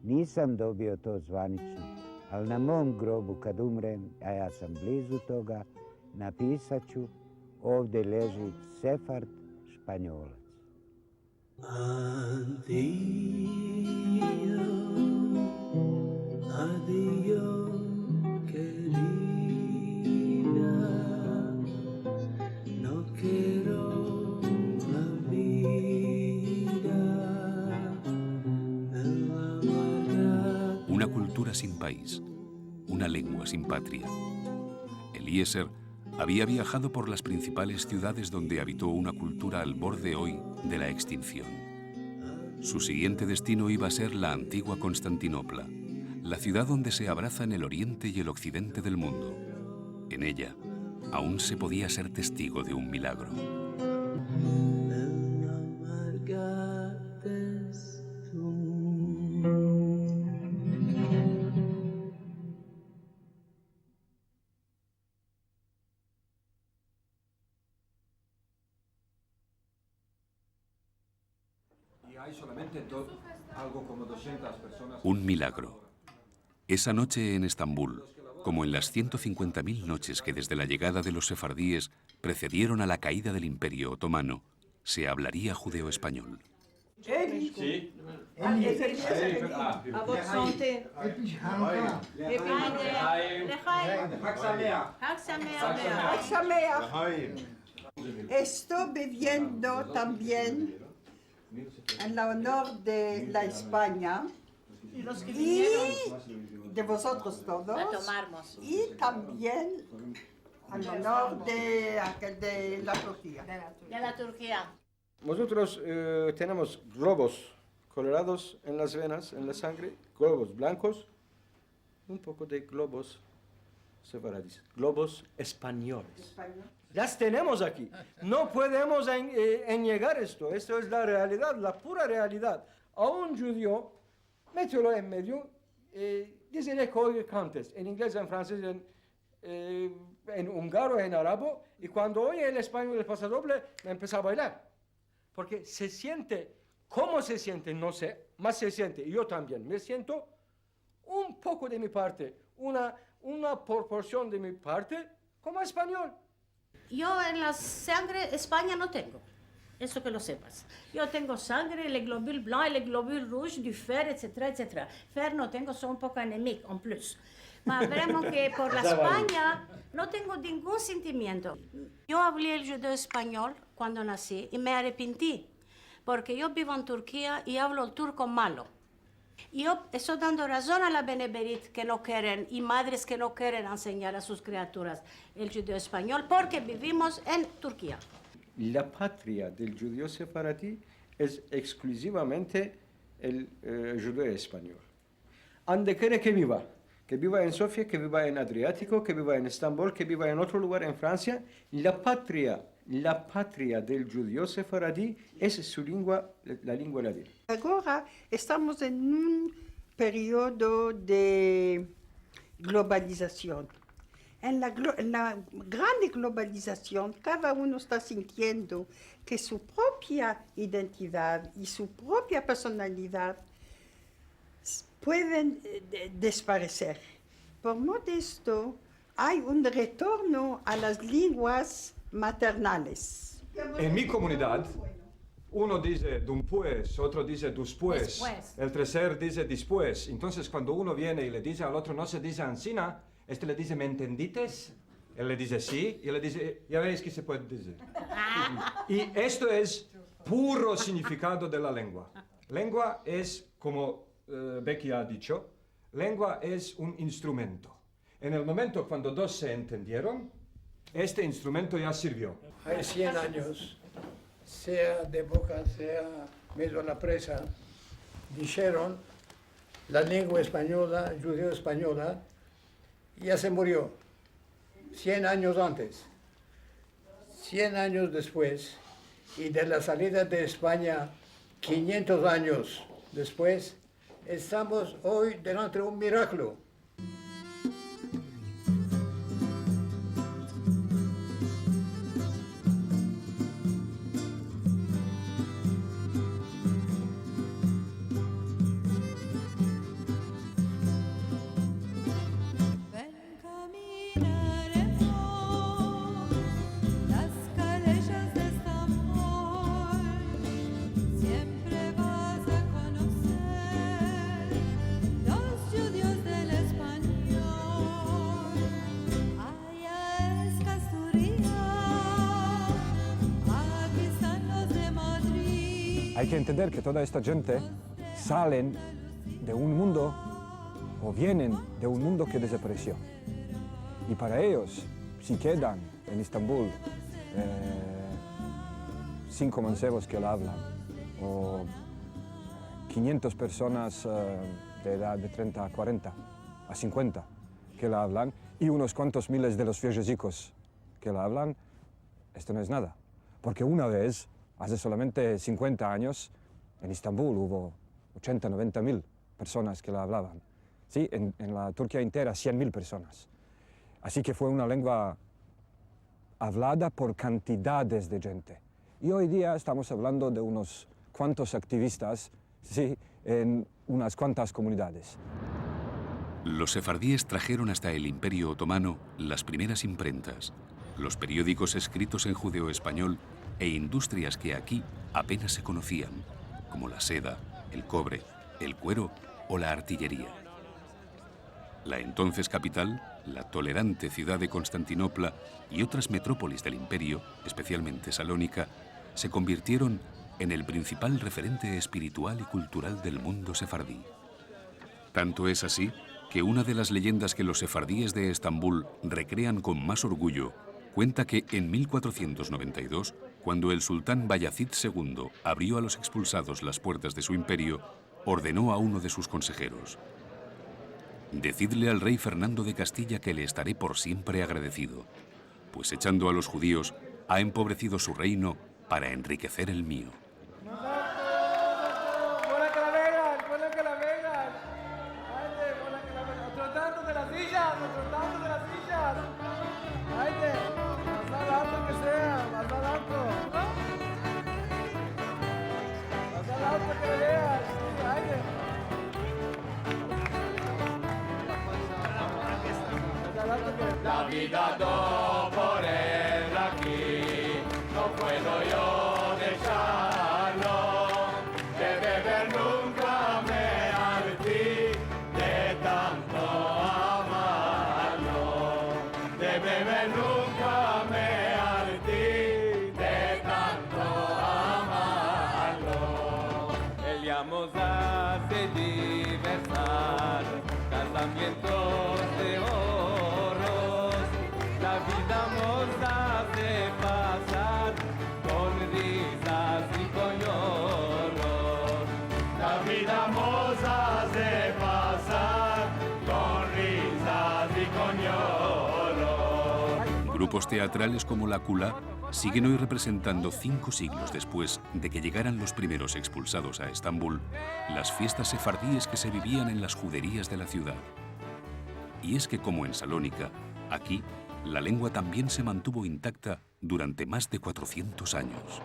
Speaker 21: nisam dobio to zvanično, ali na mom grobu kad umrem, a ja sam blizu toga, napisat ću ovdje leži Sefard Španjolac.
Speaker 3: Adiós, adiós, querida, no quiero la vida, me la amarga.
Speaker 1: Una cultura sin país, una lengua sin patria. Eliezer había viajado por las principales ciudades donde habitó una cultura al borde hoy de la extinción. Su siguiente destino iba a ser la antigua Constantinopla, la ciudad donde se abrazan el oriente y el occidente del mundo. En ella, aún se podía ser testigo de un milagro.
Speaker 4: Y hay solamente algo como 200 personas.
Speaker 1: Un milagro. Esa noche en Estambul, como en las 150.000 noches que desde la llegada de los sefardíes precedieron a la caída del Imperio Otomano, se hablaría judeo-español.
Speaker 6: Sí.
Speaker 7: Estoy viviendo también en la honor de la España y de vosotros todos, y también al honor de la Turquía.
Speaker 23: De la Turquía.
Speaker 6: Nosotros tenemos globos colorados en las venas, en la sangre, globos blancos, un poco de globos sefaradíes, globos españoles. Las tenemos aquí. No podemos negar esto. Esto es la realidad, la pura realidad. A un judío, mételo en medio, dísele que cantes, en inglés, en francés, en húngaro, en árabe, y cuando oye el español del pasodoble, me empieza a bailar. Porque se siente, ¿cómo se siente? No sé, más se siente. Y yo también me siento un poco de mi parte, una proporción de mi parte como español.
Speaker 23: Yo en la sangre España no tengo, eso que lo sepas. Yo tengo sangre, el globule blanc, el globule rouge, du fer, etcétera, etcétera. Fer no tengo, soy un poco anémico, en plus. Pero veremos que por la España no tengo ningún sentimiento. Yo hablé el judeo español cuando nací y me arrepentí, porque yo vivo en Turquía y hablo el turco malo. Yo estoy dando razón a la Beneberit que no quieren, y madres que no quieren enseñar a sus criaturas el judeo español, porque vivimos en Turquía.
Speaker 6: La patria del judío sefaradí es exclusivamente el judío español. Donde quiera que viva en Sofía, que viva en Adriático, que viva en Estambul, que viva en otro lugar en Francia, la patria del judío sefaradí es su lengua, la lengua latina.
Speaker 7: Ahora estamos en un periodo de globalización. En la grande globalización, cada uno está sintiendo que su propia identidad y su propia personalidad pueden desaparecer. Por modo hay un retorno a las lenguas maternales.
Speaker 4: En mi comunidad, uno dice después, otro dice después, el tercer dice después. Entonces, cuando uno viene y le dice al otro, no se dice ansina, este le dice, ¿me entendites? Él le dice sí, y él le dice, ya veis que se puede decir. Y esto es puro significado de la lengua. Lengua es, como Becky ha dicho, lengua es un instrumento. En el momento cuando dos se entendieron, este instrumento ya sirvió.
Speaker 24: Hay 100 años, sea de boca, sea medio a la presa, dijeron la lengua española, judeo española, ya se murió 100 años antes. 100 años después, y de la salida de España 500 años después, estamos hoy delante de un milagro.
Speaker 9: Hay que entender que toda esta gente salen de un mundo o vienen de un mundo que desapareció. Y para ellos, si quedan en Estambul 5 mancebos que lo hablan, o 500 personas de edad de 30 a 40, a 50 que la hablan, y unos cuantos miles de los viejecicos que la hablan, esto no es nada. Porque una vez, hace solamente 50 años, en Estambul hubo 80, 90 mil personas que la hablaban. Sí, en la Turquía entera, 100.000 personas. Así que fue una lengua hablada por cantidades de gente. Y hoy día estamos hablando de unos cuantos activistas, sí, en unas cuantas comunidades.
Speaker 1: Los sefardíes trajeron hasta el Imperio Otomano las primeras imprentas, los periódicos escritos en judeo-español e industrias que aquí apenas se conocían, como la seda, el cobre, el cuero o la artillería. La entonces capital, la tolerante ciudad de Constantinopla y otras metrópolis del imperio, especialmente Salónica, se convirtieron en el principal referente espiritual y cultural del mundo sefardí. Tanto es así que una de las leyendas que los sefardíes de Estambul recrean con más orgullo cuenta que en 1492, cuando el sultán Bayazid II abrió a los expulsados las puertas de su imperio, ordenó a uno de sus consejeros: «Decidle al rey Fernando de Castilla que le estaré por siempre agradecido, pues echando a los judíos ha empobrecido su reino para enriquecer el mío».
Speaker 2: La vida no por él aquí, no puedo yo dejarlo, de beber nunca me harté de tanto amarlo, de beber nunca me harté de tanto amarlo. Eliamos hace diversar casamientos de oros, la vida nos hace pasar con risas y con lloros. La vida nos hace pasar con risas y con lloros.
Speaker 1: Grupos teatrales como la Kula siguen hoy representando 5 siglos después de que llegaran los primeros expulsados a Estambul, las fiestas sefardíes que se vivían en las juderías de la ciudad. Y es que, como en Salónica, aquí la lengua también se mantuvo intacta durante más de 400 años.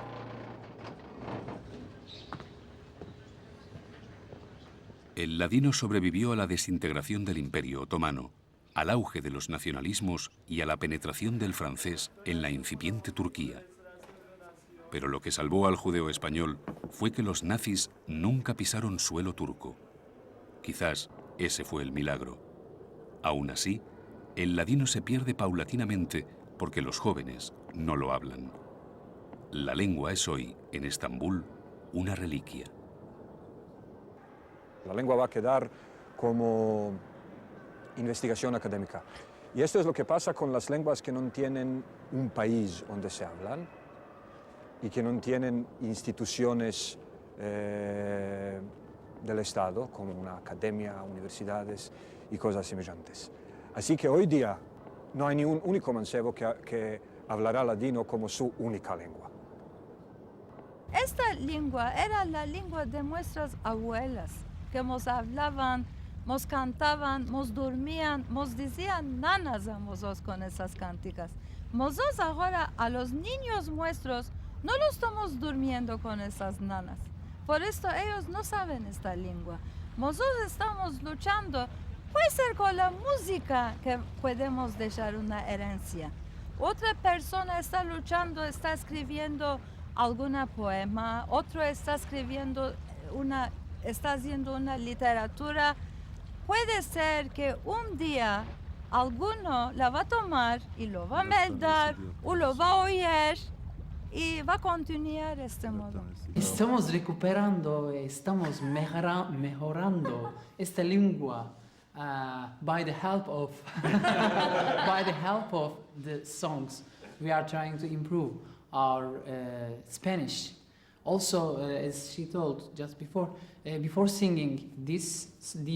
Speaker 1: El ladino sobrevivió a la desintegración del Imperio Otomano, al auge de los nacionalismos y a la penetración del francés en la incipiente Turquía. Pero lo que salvó al judeo español fue que los nazis nunca pisaron suelo turco. Quizás ese fue el milagro. Aún así, el ladino se pierde paulatinamente porque los jóvenes no lo hablan. La lengua es hoy, en Estambul, una reliquia.
Speaker 9: La lengua va a quedar como investigación académica. Y esto es lo que pasa con las lenguas que no tienen un país donde se hablan y que no tienen instituciones del Estado, como una academia, universidades y cosas semejantes. Así que hoy día no hay ni un único mancebo que hablará ladino como su única lengua.
Speaker 8: Esta lengua era la lengua de nuestras abuelas, que nos hablaban, nos cantaban, nos dormían, nos decían nanas a nosotros con esas cánticas. Nosotros ahora a los niños nuestros no los estamos durmiendo con esas nanas. Por esto ellos no saben esta lengua. Nosotros estamos luchando, puede ser con la música que podemos dejar una herencia. Otra persona está luchando, está escribiendo alguna poema, otro está escribiendo está haciendo una literatura. Puede ser que un día alguno la va a tomar y lo va a meldar o lo va a oír y va a continuar este modo.
Speaker 10: Estamos recuperando, estamos mejorando esta lengua by the help of the songs. We are trying to improve our Spanish. Also, as she told just before singing these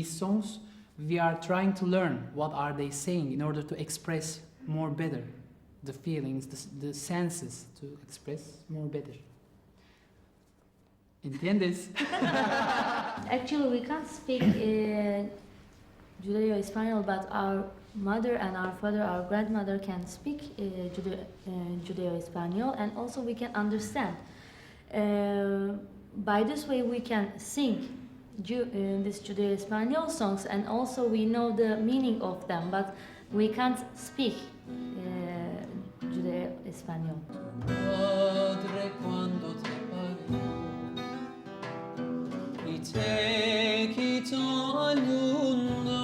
Speaker 10: songs, we are trying to learn what are they saying in order to express more better the feelings, the senses to express more better. ¿Entiendes?
Speaker 11: Actually, we can't speak Judeo-Espanol, but our mother and our father, our grandmother can speak Judeo-Espanol, and also we can understand. By this way, we can sing these Judeo-Espanol songs, and also we know the meaning of them, but we can't speak Judeo-Espanol.
Speaker 10: Padre, cuando te parió y te quitó al mundo,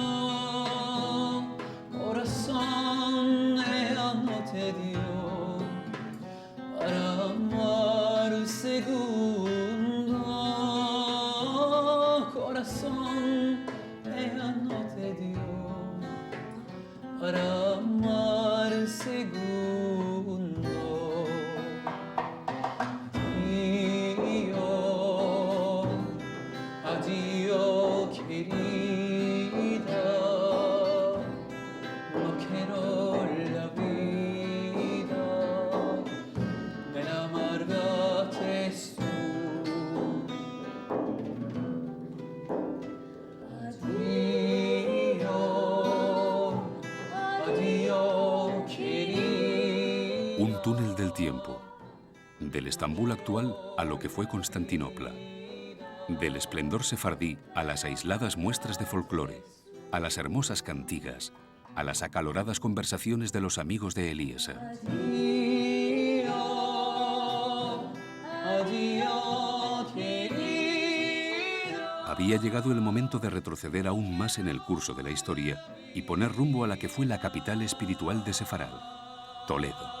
Speaker 10: corazón ella no te dio para amar segundo, corazón ella no te dio para amar segundo. Adiós, querida, no quiero la vida, me la amargaste tú. Adiós, querida.
Speaker 1: Un túnel del tiempo, del Estambul actual a lo que fue Constantinopla. Del esplendor sefardí a las aisladas muestras de folclore, a las hermosas cantigas, a las acaloradas conversaciones de los amigos de Eliezer. Había llegado el momento de retroceder aún más en el curso de la historia y poner rumbo a la que fue la capital espiritual de Sefarad, Toledo.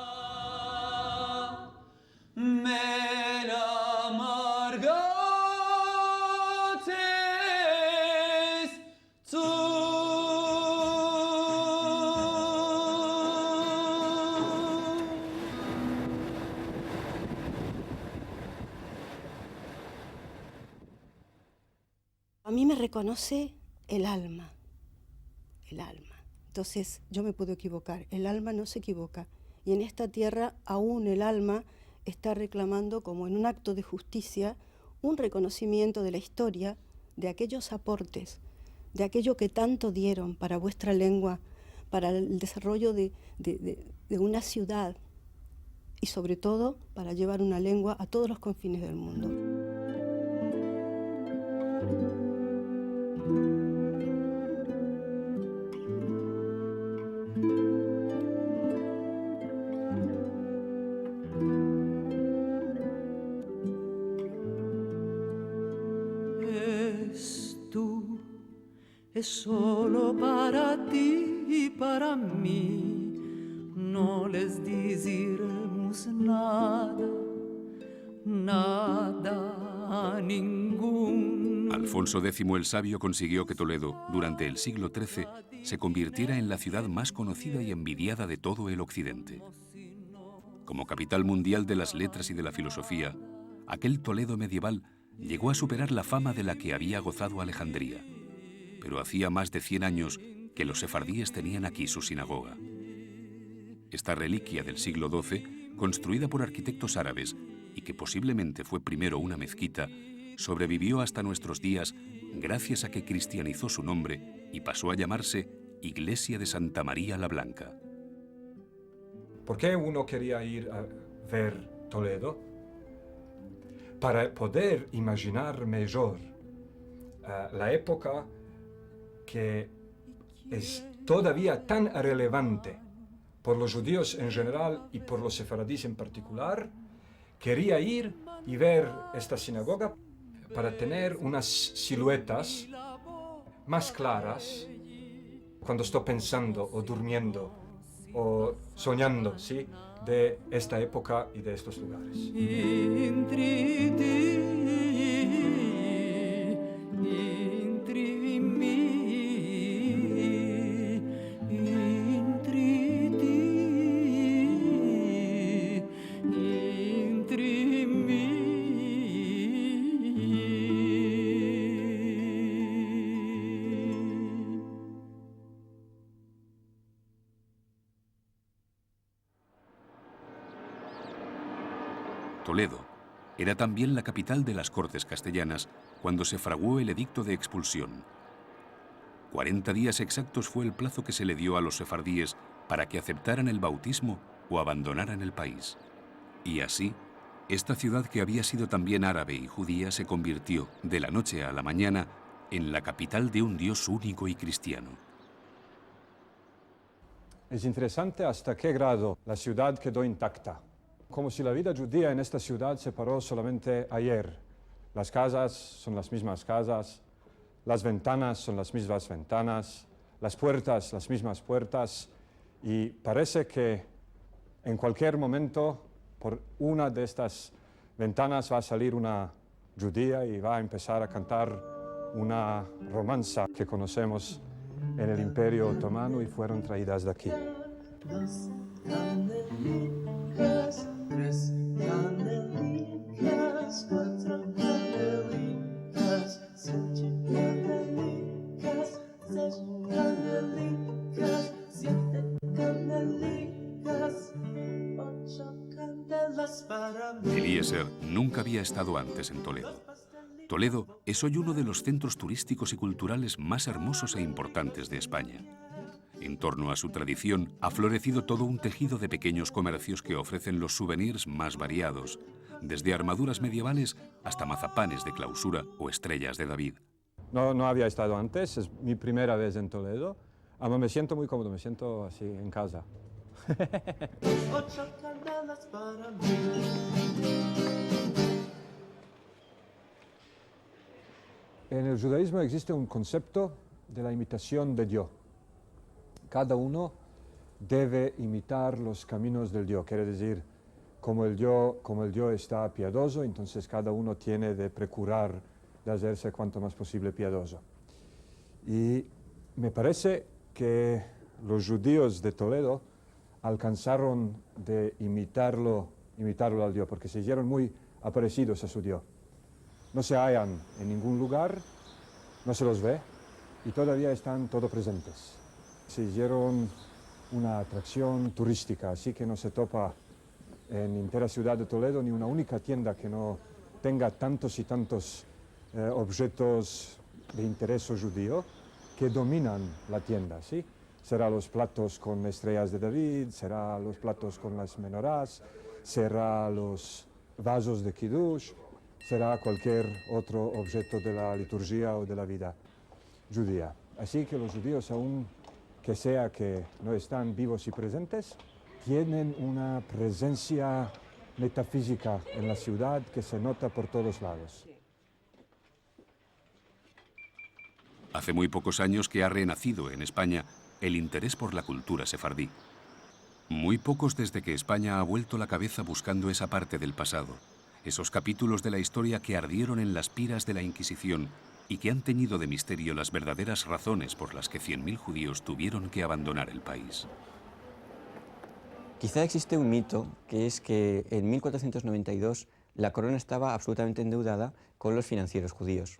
Speaker 12: A mí me reconoce el alma, el alma. Entonces yo me puedo equivocar, el alma no se equivoca. Y en esta tierra aún el alma está reclamando, como en un acto de justicia, un reconocimiento de la historia, de aquellos aportes, de aquello que tanto dieron para vuestra lengua, para el desarrollo de una ciudad y sobre todo para llevar una lengua a todos los confines del mundo.
Speaker 3: Es solo para ti y para mí, no les diremos nada, nada a ningún.
Speaker 1: Alfonso X el Sabio consiguió que Toledo, durante el siglo XIII, se convirtiera en la ciudad más conocida y envidiada de todo el occidente. Como capital mundial de las letras y de la filosofía, aquel Toledo medieval llegó a superar la fama de la que había gozado Alejandría. Pero hacía más de 100 años que los sefardíes tenían aquí su sinagoga. Esta reliquia del siglo XII, construida por arquitectos árabes y que posiblemente fue primero una mezquita, sobrevivió hasta nuestros días gracias a que cristianizó su nombre y pasó a llamarse Iglesia de Santa María la Blanca.
Speaker 4: ¿Por qué uno quería ir a ver Toledo? Para poder imaginar mejor la época que es todavía tan relevante por los judíos en general y por los sefaradíes en particular. Quería ir y ver esta sinagoga para tener unas siluetas más claras cuando estoy pensando o durmiendo o soñando, ¿sí?, de esta época y de estos lugares.
Speaker 1: Toledo era también la capital de las Cortes castellanas cuando se fraguó el edicto de expulsión. 40 días exactos fue el plazo que se le dio a los sefardíes para que aceptaran el bautismo o abandonaran el país. Y así, esta ciudad que había sido también árabe y judía se convirtió, de la noche a la mañana, en la capital de un Dios único y cristiano.
Speaker 4: Es interesante hasta qué grado la ciudad quedó intacta. Como si la vida judía en esta ciudad se paró solamente ayer. Las casas son las mismas casas, las ventanas son las mismas ventanas, las puertas las mismas puertas, y parece que en cualquier momento por una de estas ventanas va a salir una judía y va a empezar a cantar una romanza que conocemos en el Imperio Otomano y fueron traídas de aquí.
Speaker 3: Dos canelicas, tres canelicas, cuatro canelicas, cinco canelicas, seis canelicas, siete canelicas, ocho candelas para mí.
Speaker 1: Eliezer nunca había estado antes en Toledo. Toledo es hoy uno de los centros turísticos y culturales más hermosos e importantes de España. En torno a su tradición ha florecido todo un tejido de pequeños comercios que ofrecen los souvenirs más variados, desde armaduras medievales hasta mazapanes de clausura o estrellas de David.
Speaker 4: No había estado antes, es mi primera vez en Toledo. Me siento muy cómodo, me siento así en casa.
Speaker 3: Ocho candelas para mí.
Speaker 4: En el judaísmo existe un concepto de la imitación de Dios. Cada uno debe imitar los caminos del Dios, quiere decir, como el Dios está piadoso, entonces cada uno tiene de procurar de hacerse cuanto más posible piadoso. Y me parece que los judíos de Toledo alcanzaron de imitarlo al Dios, porque se hicieron muy parecidos a su Dios. No se hallan en ningún lugar, no se los ve y todavía están todos presentes. Se hicieron una atracción turística, así que no se topa en entera ciudad de Toledo ni una única tienda que no tenga tantos y tantos objetos de interés judío que dominan la tienda, ¿sí? Será los platos con estrellas de David, será los platos con las menorás, será los vasos de Kiddush, será cualquier otro objeto de la liturgia o de la vida judía. Así que los judíos, aun que sea que no están vivos y presentes, tienen una presencia metafísica en la ciudad que se nota por todos lados.
Speaker 1: Hace muy pocos años que ha renacido en España el interés por la cultura sefardí. Muy pocos desde que España ha vuelto la cabeza buscando esa parte del pasado, esos capítulos de la historia que ardieron en las piras de la Inquisición y que han teñido de misterio las verdaderas razones por las que 100.000 judíos tuvieron que abandonar el país.
Speaker 14: Quizá existe un mito, que es que en 1492 la corona estaba absolutamente endeudada con los financieros judíos.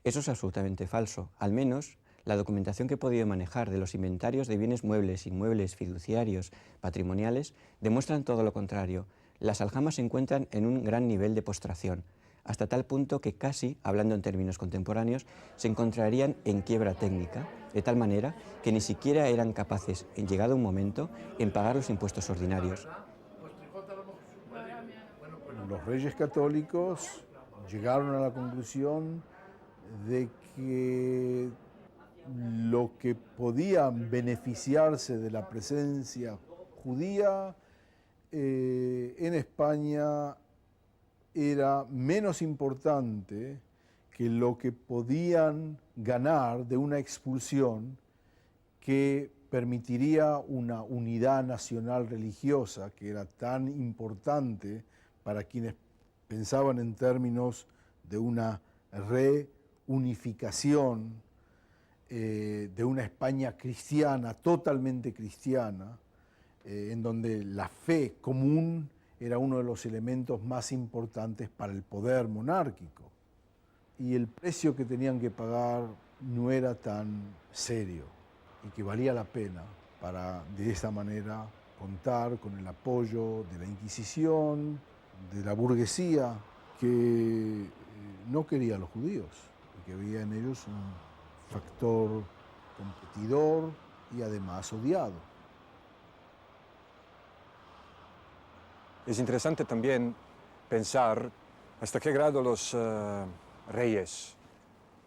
Speaker 14: Eso es absolutamente falso. Al menos la documentación que he podido manejar de los inventarios de bienes muebles, inmuebles, fiduciarios, patrimoniales, demuestran todo lo contrario. Las aljamas se encuentran en un gran nivel de postración, hasta tal punto que casi, hablando en términos contemporáneos, se encontrarían en quiebra técnica, de tal manera que ni siquiera eran capaces, en llegado un momento, en pagar los impuestos ordinarios.
Speaker 15: Los reyes católicos llegaron a la conclusión de que lo que podía beneficiarse de la presencia judía en España era menos importante que lo que podían ganar de una expulsión que permitiría una unidad nacional religiosa que era tan importante para quienes pensaban en términos de una reunificación de una España cristiana, totalmente cristiana, en donde la fe común era uno de los elementos más importantes para el poder monárquico. Y el precio que tenían que pagar no era tan serio y que valía la pena para, de esa manera, contar con el apoyo de la Inquisición, de la burguesía que no quería a los judíos y que veía en ellos un factor competidor y además odiado.
Speaker 9: Es interesante también pensar hasta qué grado los reyes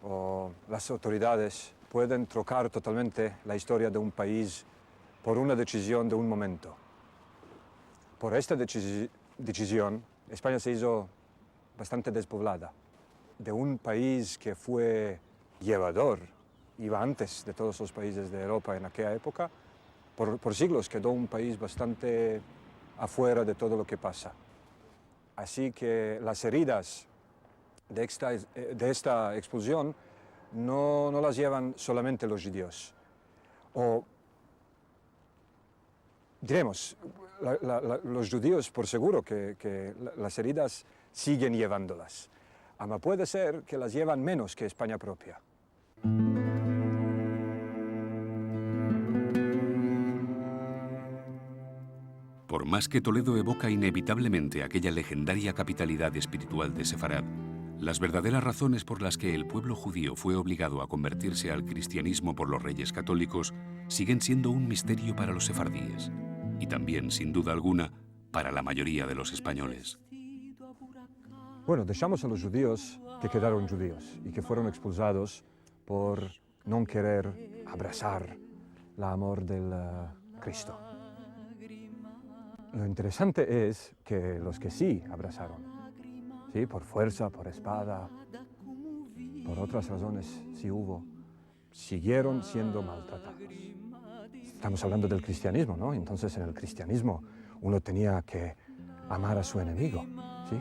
Speaker 9: o las autoridades pueden trocar totalmente la historia de un país por una decisión de un momento. Por esta decisión, España se hizo bastante despoblada. De un país que fue llevador, iba antes de todos los países de Europa en aquella época, por siglos quedó un país bastante afuera de todo lo que pasa. Así que las heridas de esta expulsión no las llevan solamente los judíos. O diremos, los judíos por seguro que las heridas siguen llevándolas. Ama puede ser que las llevan menos que España propia.
Speaker 1: Por más que Toledo evoca inevitablemente aquella legendaria capitalidad espiritual de Sefarad, las verdaderas razones por las que el pueblo judío fue obligado a convertirse al cristianismo por los reyes católicos siguen siendo un misterio para los sefardíes y también, sin duda alguna, para la mayoría de los españoles.
Speaker 9: Bueno, dejamos a los judíos que quedaron judíos y que fueron expulsados por no querer abrazar el amor del Cristo. Lo interesante es que los que sí abrazaron, ¿sí? Por fuerza, por espada, por otras razones sí hubo, siguieron siendo maltratados. Estamos hablando del cristianismo, ¿no? Entonces en el cristianismo uno tenía que amar a su enemigo, ¿sí?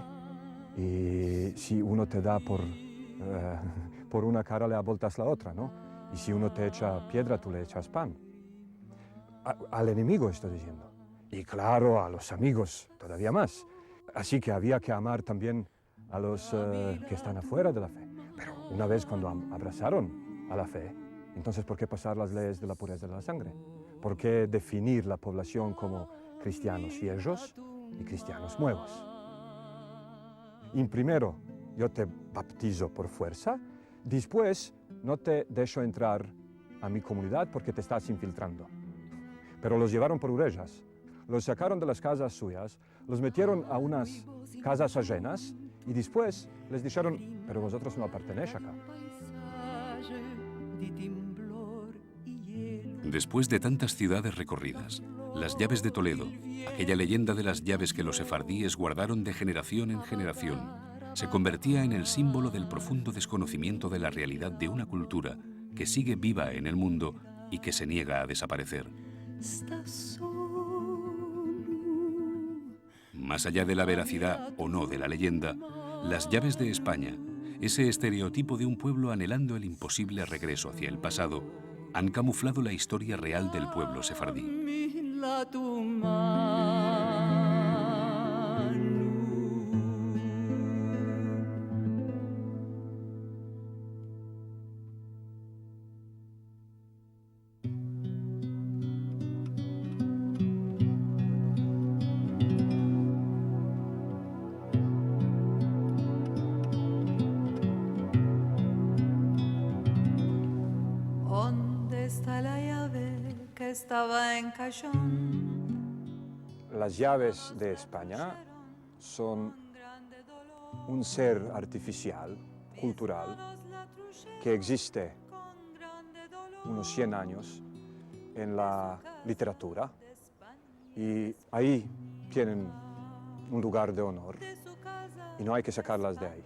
Speaker 9: Y si uno te da por una cara le aboltas la otra, ¿no? Y si uno te echa piedra, tú le echas pan. Al enemigo estoy diciendo. Y claro, a los amigos todavía más. Así que había que amar también a los que están afuera de la fe. Pero una vez cuando abrazaron a la fe, entonces ¿por qué pasar las leyes de la pureza de la sangre? ¿Por qué definir la población como cristianos viejos y cristianos nuevos? Y primero, yo te baptizo por fuerza, después no te dejo entrar a mi comunidad porque te estás infiltrando. Pero los llevaron por orejas. Los sacaron de las casas suyas, los metieron a unas casas ajenas y después les dijeron, pero vosotros no pertenecéis acá.
Speaker 1: Después de tantas ciudades recorridas, las llaves de Toledo, aquella leyenda de las llaves que los sefardíes guardaron de generación en generación, se convertía en el símbolo del profundo desconocimiento de la realidad de una cultura que sigue viva en el mundo y que se niega a desaparecer. Más allá de la veracidad o no de la leyenda, las llaves de España, ese estereotipo de un pueblo anhelando el imposible regreso hacia el pasado, han camuflado la historia real del pueblo sefardí.
Speaker 8: ¿Dónde está la llave que estaba en cajón?
Speaker 9: Las llaves de España son un ser artificial, cultural, que existe unos 100 años en la literatura y ahí tienen un lugar de honor y no hay que sacarlas de ahí.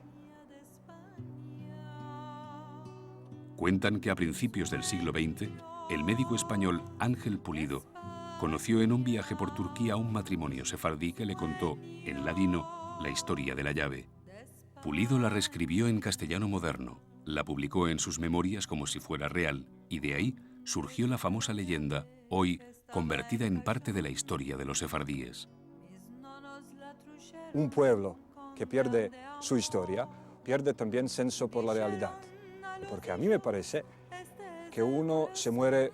Speaker 1: Cuentan que a principios del siglo XX, el médico español Ángel Pulido conoció en un viaje por Turquía a un matrimonio sefardí que le contó, en ladino, la historia de la llave. Pulido la reescribió en castellano moderno, la publicó en sus memorias como si fuera real, y de ahí surgió la famosa leyenda, hoy convertida en parte de la historia de los sefardíes.
Speaker 9: Un pueblo que pierde su historia, pierde también senso por la realidad. Porque a mí me parece que uno se muere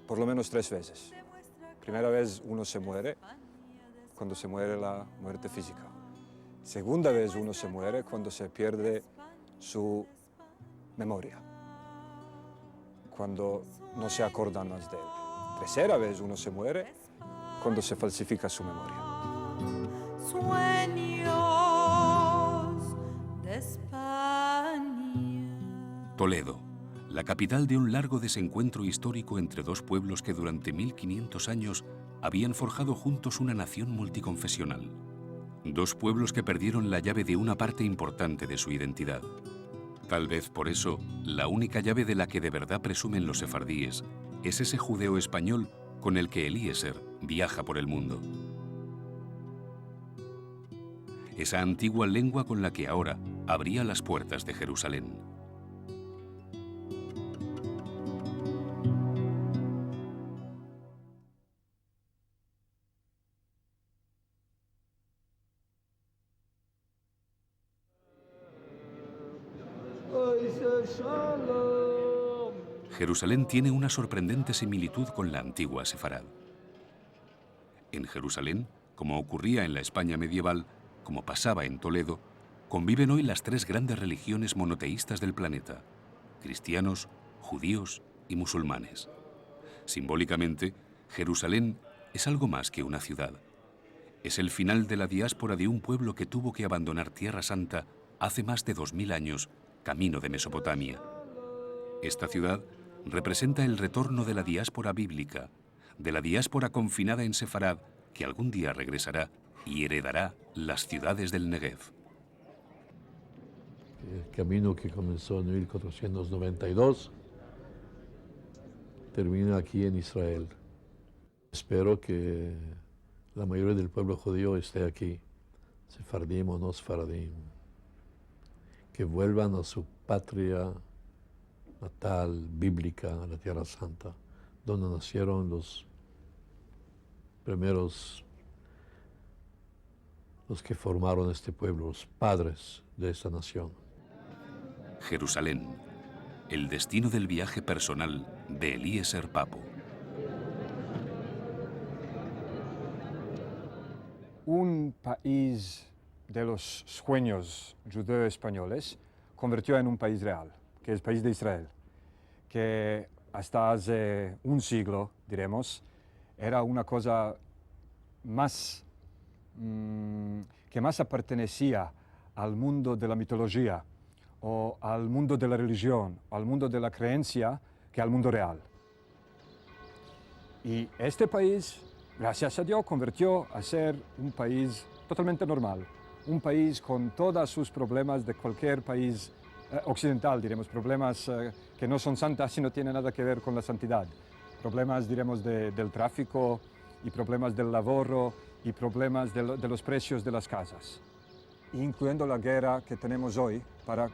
Speaker 9: por lo menos 3 veces. Primera vez uno se muere cuando se muere la muerte física. Segunda vez uno se muere cuando se pierde su memoria, cuando no se acuerdan más de él. Tercera vez uno se muere cuando se falsifica su memoria.
Speaker 8: Sueños de España.
Speaker 1: Toledo, la capital de un largo desencuentro histórico entre dos pueblos que durante 1500 años habían forjado juntos una nación multiconfesional. Dos pueblos que perdieron la llave de una parte importante de su identidad. Tal vez por eso, la única llave de la que de verdad presumen los sefardíes es ese judeo español con el que Eliezer viaja por el mundo. Esa antigua lengua con la que ahora abría las puertas de Jerusalén. Jerusalén tiene una sorprendente similitud con la antigua Sefarad. En Jerusalén, como ocurría en la España medieval, como pasaba en Toledo, conviven hoy las tres grandes religiones monoteístas del planeta: cristianos, judíos y musulmanes. Simbólicamente, Jerusalén es algo más que una ciudad. Es el final de la diáspora de un pueblo que tuvo que abandonar Tierra Santa hace más de 2000 años, camino de Mesopotamia. Esta ciudad representa el retorno de la diáspora bíblica, de la diáspora confinada en Sefarad, que algún día regresará y heredará las ciudades del Negev.
Speaker 5: El camino que comenzó en 1492 termina aquí en Israel. Espero que la mayoría del pueblo judío esté aquí, sefardim o no sefardim, que vuelvan a su patria natal, bíblica, a la Tierra Santa, donde nacieron los primeros, los que formaron este pueblo, los padres de esta nación.
Speaker 1: Jerusalén, el destino del viaje personal de Eliezer Papo.
Speaker 9: Un país de los sueños judeo-españoles convirtió en un país real, que es el país de Israel, que hasta hace un siglo, diremos, era una cosa más que más pertenecía al mundo de la mitología o al mundo de la religión, al mundo de la creencia, que al mundo real. Y este país, gracias a Dios, convirtió a ser un país totalmente normal, un país con todos sus problemas de cualquier país occidental, diremos, problemas que no son santas y no tienen nada que ver con la santidad. Problemas, diremos, del tráfico y problemas del laboro y problemas de los precios de las casas, incluyendo la guerra que tenemos hoy para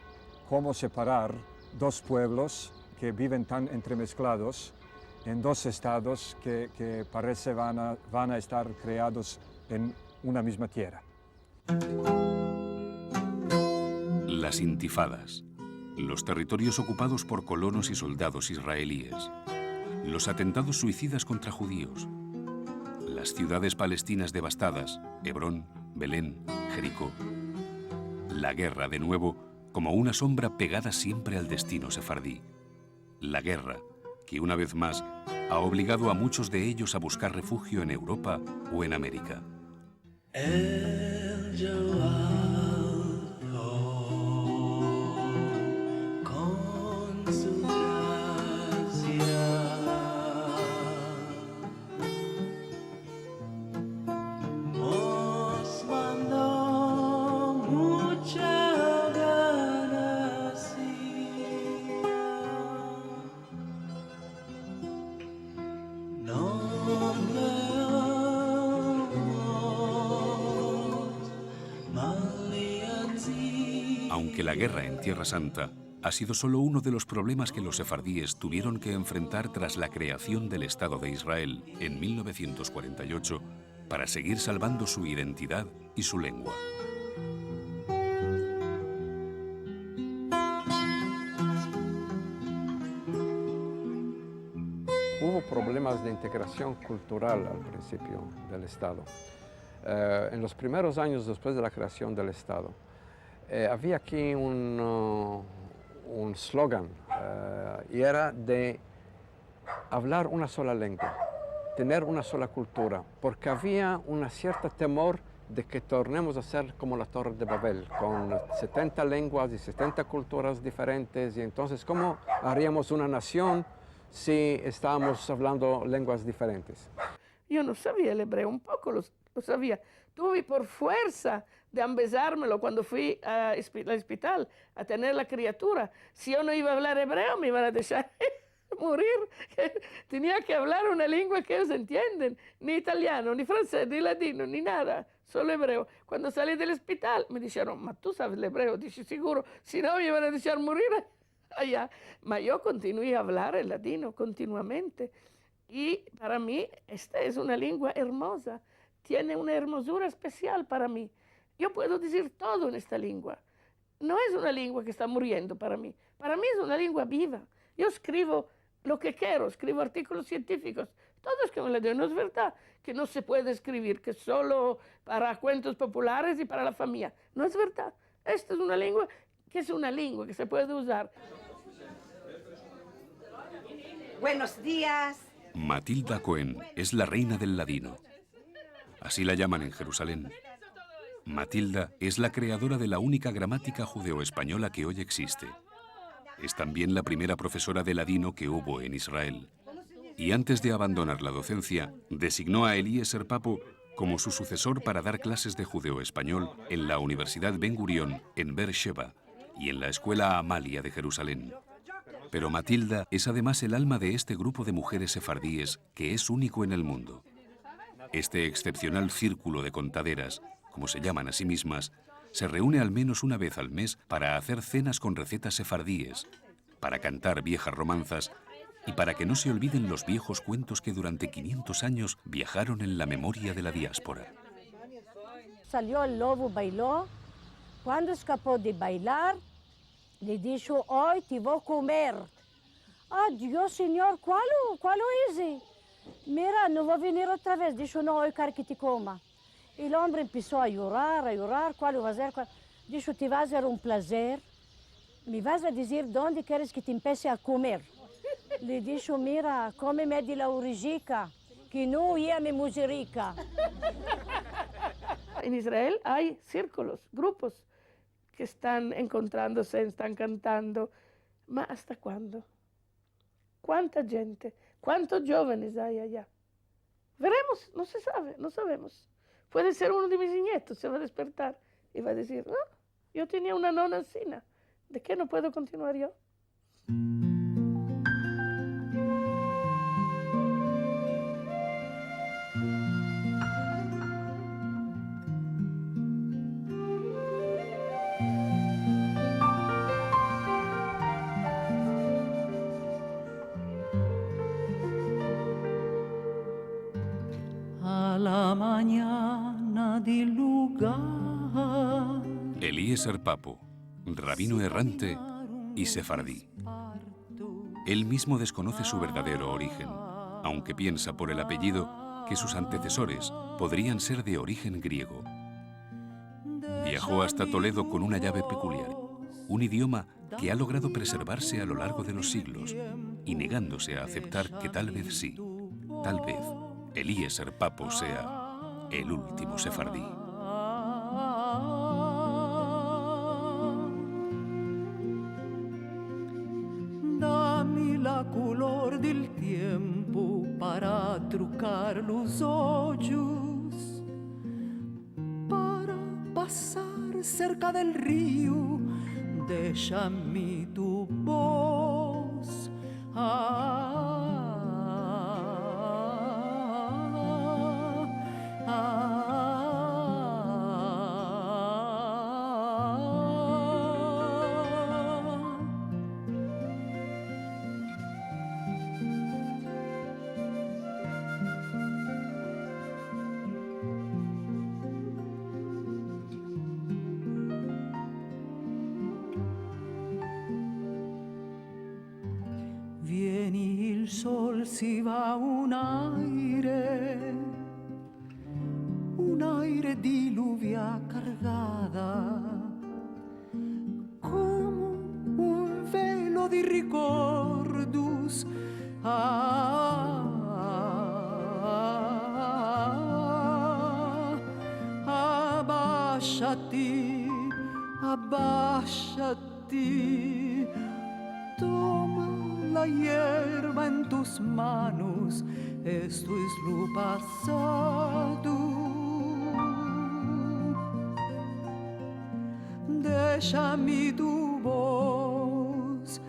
Speaker 9: cómo separar dos pueblos que viven tan entremezclados en dos estados que parece van a estar creados en una misma tierra.
Speaker 1: Las intifadas, los territorios ocupados por colonos y soldados israelíes, los atentados suicidas contra judíos, las ciudades palestinas devastadas, Hebrón, Belén, Jericó. La guerra, de nuevo, como una sombra pegada siempre al destino sefardí. La guerra, que una vez más ha obligado a muchos de ellos a buscar refugio en Europa o en América. Aunque la guerra en Tierra Santa ha sido solo uno de los problemas que los sefardíes tuvieron que enfrentar tras la creación del Estado de Israel en 1948 para seguir salvando su identidad y su lengua.
Speaker 16: Hubo problemas de integración cultural al principio del Estado.
Speaker 9: En los primeros años después de la creación del Estado, había aquí un slogan y era de hablar una sola lengua, tener una sola cultura, porque había un cierto temor de que tornemos a ser como la Torre de Babel, con 70 lenguas y 70 culturas diferentes, y entonces, ¿cómo haríamos una nación si estábamos hablando lenguas diferentes?
Speaker 16: Yo no sabía el hebreo, un poco lo sabía. Tuve por fuerza de empezármelo cuando fui al hospital a tener la criatura. Si yo no iba a hablar hebreo, me iban a dejar morir. Tenía que hablar una lengua que ellos entienden, ni italiano, ni francés, ni latino, ni nada, solo hebreo. Cuando salí del hospital me dijeron, ma tú sabes el hebreo, dije seguro, si no me iban a dejar morir allá. Ma yo continué a hablar el latino continuamente. Y para mí esta es una lengua hermosa, tiene una hermosura especial para mí. Yo puedo decir todo en esta lengua. No es una lengua que está muriendo para mí es una lengua viva. Yo escribo lo que quiero, escribo artículos científicos, todos que me lo den. No es verdad que no se puede escribir, que solo para cuentos populares y para la familia. No es verdad. Esta es una lengua que se puede usar.
Speaker 17: Buenos días.
Speaker 1: Matilda Cohen es la reina del ladino. Así la llaman en Jerusalén. Matilda es la creadora de la única gramática judeo-española que hoy existe. Es también la primera profesora de ladino que hubo en Israel. Y antes de abandonar la docencia, designó a Eliezer Papo como su sucesor para dar clases de judeo-español en la Universidad Ben Gurión en Beersheba y en la Escuela Amalia de Jerusalén. Pero Matilda es además el alma de este grupo de mujeres sefardíes que es único en el mundo. Este excepcional círculo de contaderas, como se llaman a sí mismas, se reúne al menos una vez al mes para hacer cenas con recetas sefardíes, para cantar viejas romanzas y para que no se olviden los viejos cuentos que durante 500 años viajaron en la memoria de la diáspora.
Speaker 18: Salió el lobo, bailó. Cuando escapó de bailar, le dijo, hoy te voy a comer. Ah, Dios, señor, ¿cuál es? Mira, no va a venir otra vez. Dijo, no, hoy quiero que te coma. El hombre empezó a llorar, ¿cuál va a ser? Dijo, te va a hacer un placer. Me vas a decir dónde quieres que te empiece a comer. Le dijo, mira, cómeme de la orejica, que no ya me muserica.
Speaker 16: En Israel hay círculos, grupos que están encontrándose, están cantando. ¿Ma hasta cuándo? ¿Cuánta gente? ¿Cuántos jóvenes hay allá? Veremos, no se sabe, no sabemos. Puede ser uno de mis nietos, se va a despertar y va a decir, no, yo tenía una nona encina, ¿de qué no puedo continuar yo?
Speaker 3: A la mañana del lugar.
Speaker 1: Eliezer Papo, rabino errante y sefardí. Él mismo desconoce su verdadero origen, aunque piensa por el apellido que sus antecesores podrían ser de origen griego. Viajó hasta Toledo con una llave peculiar, un idioma que ha logrado preservarse a lo largo de los siglos y negándose a aceptar que tal vez sí, tal vez, Eliezer Papo sea el último sefardí.
Speaker 3: Dame la color del tiempo para trucar los hoyos, para pasar cerca del río, déjame tu voz. Viene il sol, si va un aire
Speaker 13: aire diluvia cargada, come un velo di ricordus. Abbasciati, abbasciati, toma la hierba en tus manos, esto es lo pasado. Déjame tu voz,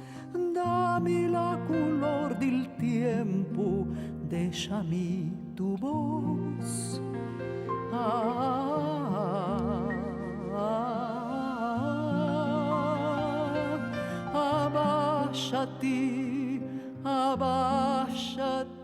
Speaker 13: dame la color del tiempo, déjame tu voz. Abbasciati, abbasciati.